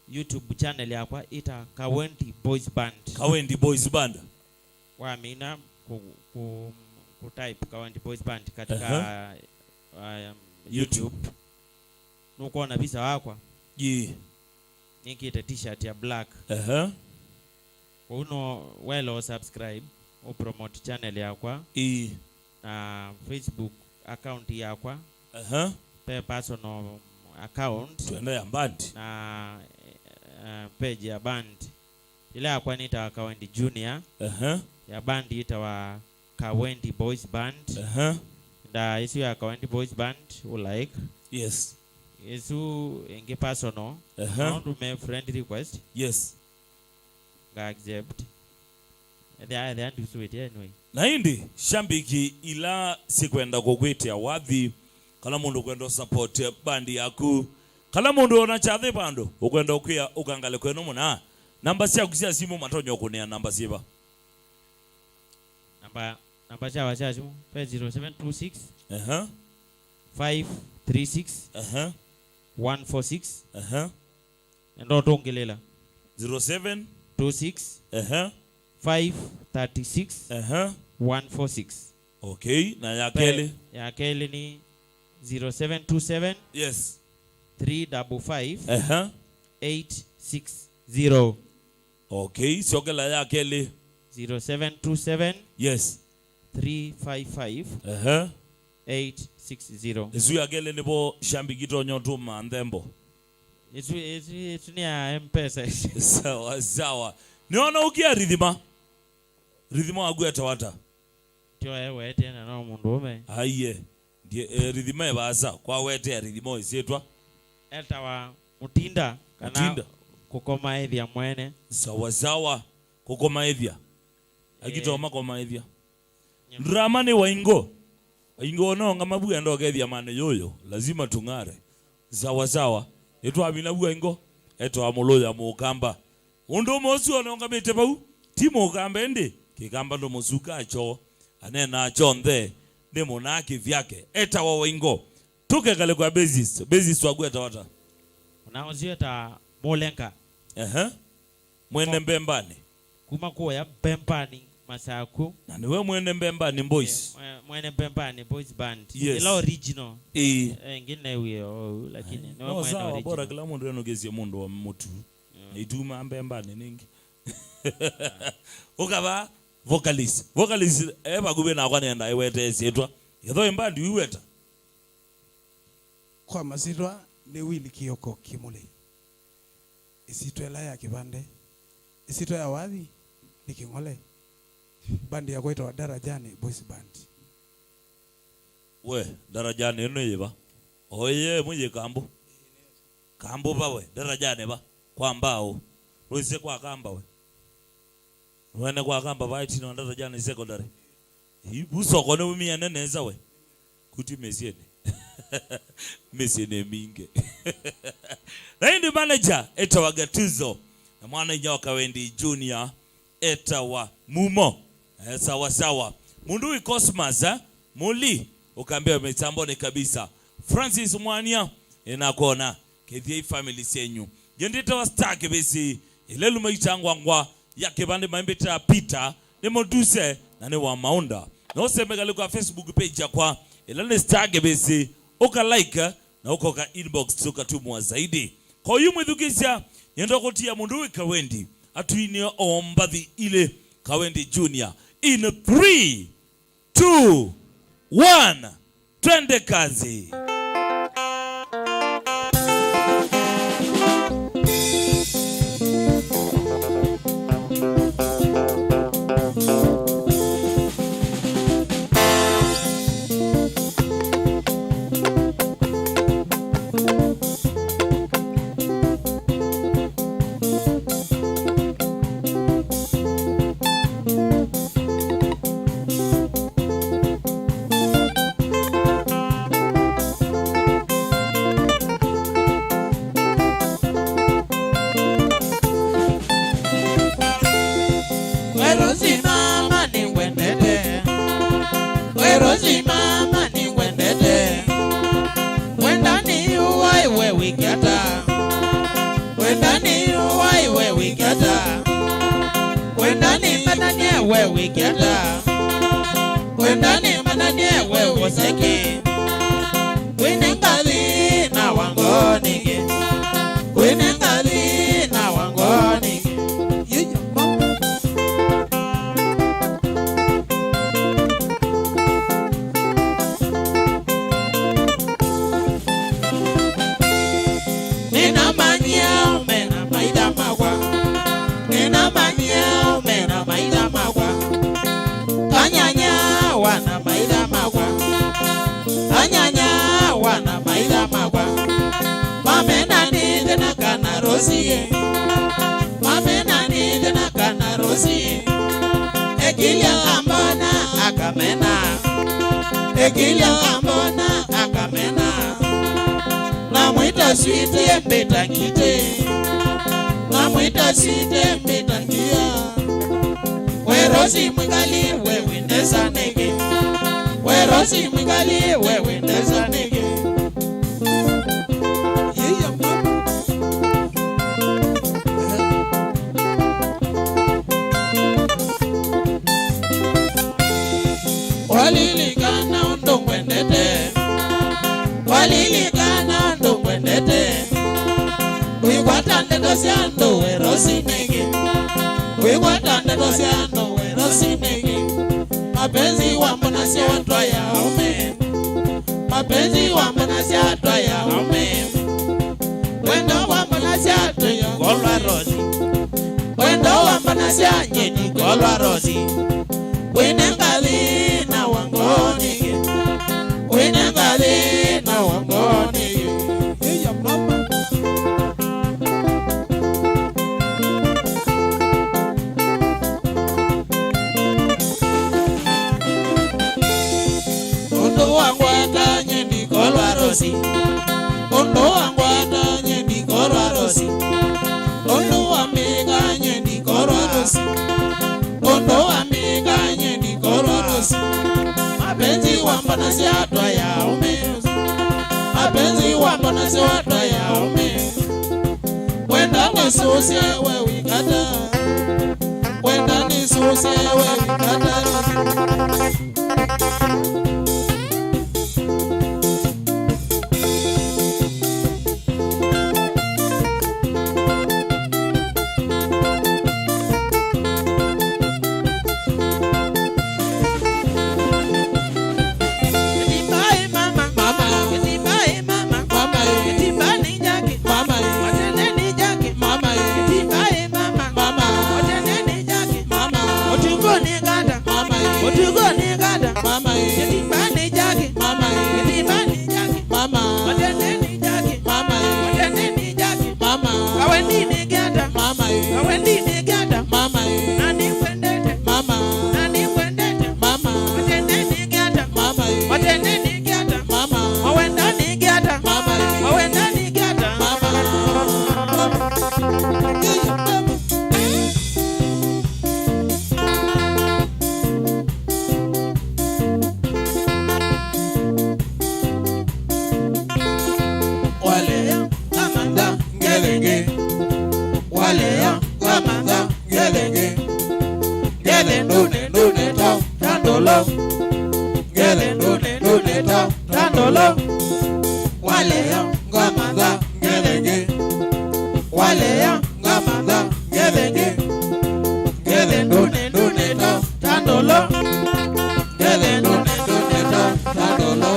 YouTube channel yakwa ita Kawendi Boyz Band. Kawendi Boyz Band Wa mina ku type Kawendi Boyz Band katika YouTube nuko na bisa wakwa nikita t-shirt ya black uno welo subscribe o promote channel yakwa na Facebook account yakwa pe personal account tuenda ya band na page ya band ile yakwa nita Kawendi Junior ya band itawa Kawendi Boyz Band Uh-huh. Da isi ya Kawendi Boyz Band u like. Yes. Yesu enge personal. I want to make friend request. Yes. Ga accept. They are to sweet anyway. Na hindi shambiki ila sikwenda kugwitia wathi kala mundu kwenda support bandi yaku kala mundu ona chathe bando ukwenda ukia ukangale kwenu muna namba cia kusia simu matonyo kunia namba siba namba cha simu 0726 536 146 ndo tongelela 0726 536 146. Okay, na ya Kelly? Ya Kelly ni 0727 yes 355 860. Okay, sogela ya Kelly 0727 yes 355 860. Ezu ya Kelly nibo shambi gitonyo tu mandembo. Ezu ni ya M-Pesa. Sawa. Niona ukia ridhima agweta wata. Tio ewe tena na mundu ume. Aiye. Die ridhima ebasa kwa wete ridhima isetwa. Elta wa mutinda kana kukoma edhia mwene. Sawa. Kukoma edhia. Agitoma koma edhia. Ramani waingo. Waingo no ngamabu ndoge edhia mane yoyo. Lazima tungare. Sawa. Etwa binabu waingo. Etwa amuloya mukamba. Undo mosu onongamete bau timo kambende kikamba ndo musuka acho anena acho nthe de monaki vyake eta wa wingo tuke kale kwa basis wagweta wata unaozieta molenka mwene mbembani kuma kwa ya mbembani masaku na niwe mwene mbembani boys mwene mbembani boys band yes. Ila original ngine huyo lakini niwe mwene original bora kila mundu enogezie mundu wa mutu ituma mbembani ningi ukaba vocalist eba kube na kwanenda iwete esetwa yetho imbandi wiweta kwa masitwa ni Willy Kioko Kimule isitwa la ya kibande isitwa ya wathi ni Kingole bandi ya kwaitwa Darajani Boys Band we Darajani eno yiba oye muje kambo bawe Darajani ba kwa mbao Roise kwa kamba we Wene kwa kamba baiti no Darajani secondary Busoko ne mumia neneza we kuti mesiene mesiene minge Naindi manager etawa Gatuzo na mwana nyawa Kawendi Junior etawa Mumo sawa Mundui Cosmas Muli ukambia metambone kabisa Francis Mwania enakona kethia family senyu Gendeta wa stake besi ilelu maitangwangwa yake bande maimbeta Peter ne moduse na ne wa maunda no semegale kwa Facebook page kwa ilele stake besi oka like na uka inbox tuka tumwa zaidi kwa yu mwithukisha yendo kotia Mundui Kawendi atuine ombathi ile Kawendi Junior in 3 2 1 twende kazi. Rosie. Mamena ni jana kana Rosie. Ekilia ambona akamena. Ekilia ambona akamena. Namwita sweet embeta kite. Namwita sweet embeta kia. We Rosie mwigali we windesa nege. We Rosie mwigali we windesa nege. Walilikana ndo kwendete. Walilikana ndo kwendete. Uikwatande dosiando we Rosie nege. Uikwatande dosiando we Rosie nege. Mapenzi wa mbona si watwa ya ume. Mapenzi wa mbona si watwa ya ume. Wendo wa mbona si watwa ya golwa Rosie. Wendo wa mbona si anyeni golwa Rosie. Winake na wangoni. Winake na wangoni. Iya mama. Ondo wangwata nyeni golwa Rosie. Ondo wangwata nyeni golwa Rosie. Ondo wamiga nyeni golwa Rosie. Ondo wamiga nyeni golwa Rosie. Mapenzi wamba na si atwa ya ume. Mapenzi wamba na si atwa ya ume. Wenda ni susie we wikata. Wenda ni susie we wikata. Kawendi ni gada, mama. Kawendi ni gada, mama. Nani kwendete, mama. Nani kwendete, mama. Watende ni gada, mama. Watende ni gada, mama. Wawenda ni gada, mama. Wawenda ni gada, mama. Wale ya amanda ngelenge. Wale ya amanda ngelenge. Gele nune nune ta tandolo. Gele nune nune ta tandolo. Wale ya amanda ngelenge. Wale ya amanda ngelenge. Gele nune nune ta tandolo. Gele nune nune ta tandolo.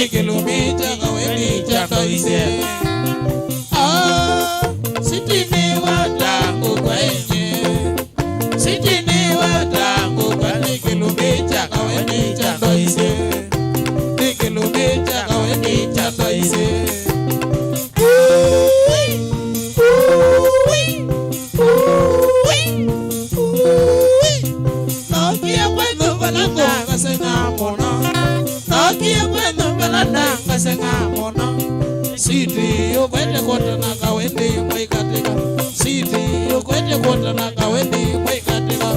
ni kilomita Kawendi chando ise. Sitini watangu kwenye, sitini watangu kwenye kilomita Kawendi chando ise. Ni kilomita Kawendi chando ise. Nokia kwenu balanda kasenga mono, nokia kwenu balanda kasenga mono. Siti yo kwende kota na Kawendi mwikatika, siti yo kwende kota na Kawendi mwikatika.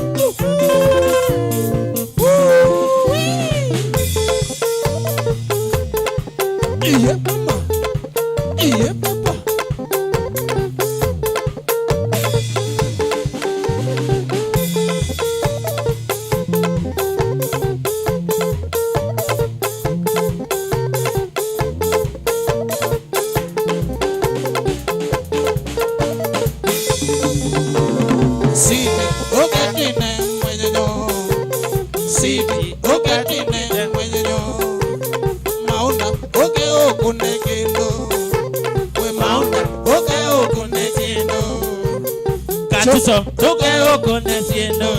Iye mama, iye papa. Siti ukatine mwenyenyo, siti ukatine mwenyenyo. Maunda uke okunekendo, we maunda uke okunekendo. Katuso uke okunesiendo,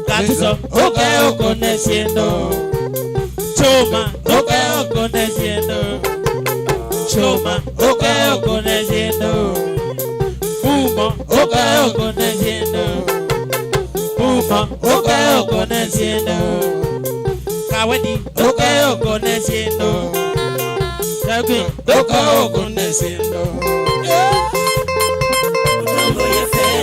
katuso uke okunesiendo. Choma uke okunesiendo, choma uke okunesiendo. Puma uke okunesiendo, puma uke okunesiendo. Kawendi uke okunesiendo, Kawendi uke okunesiendo.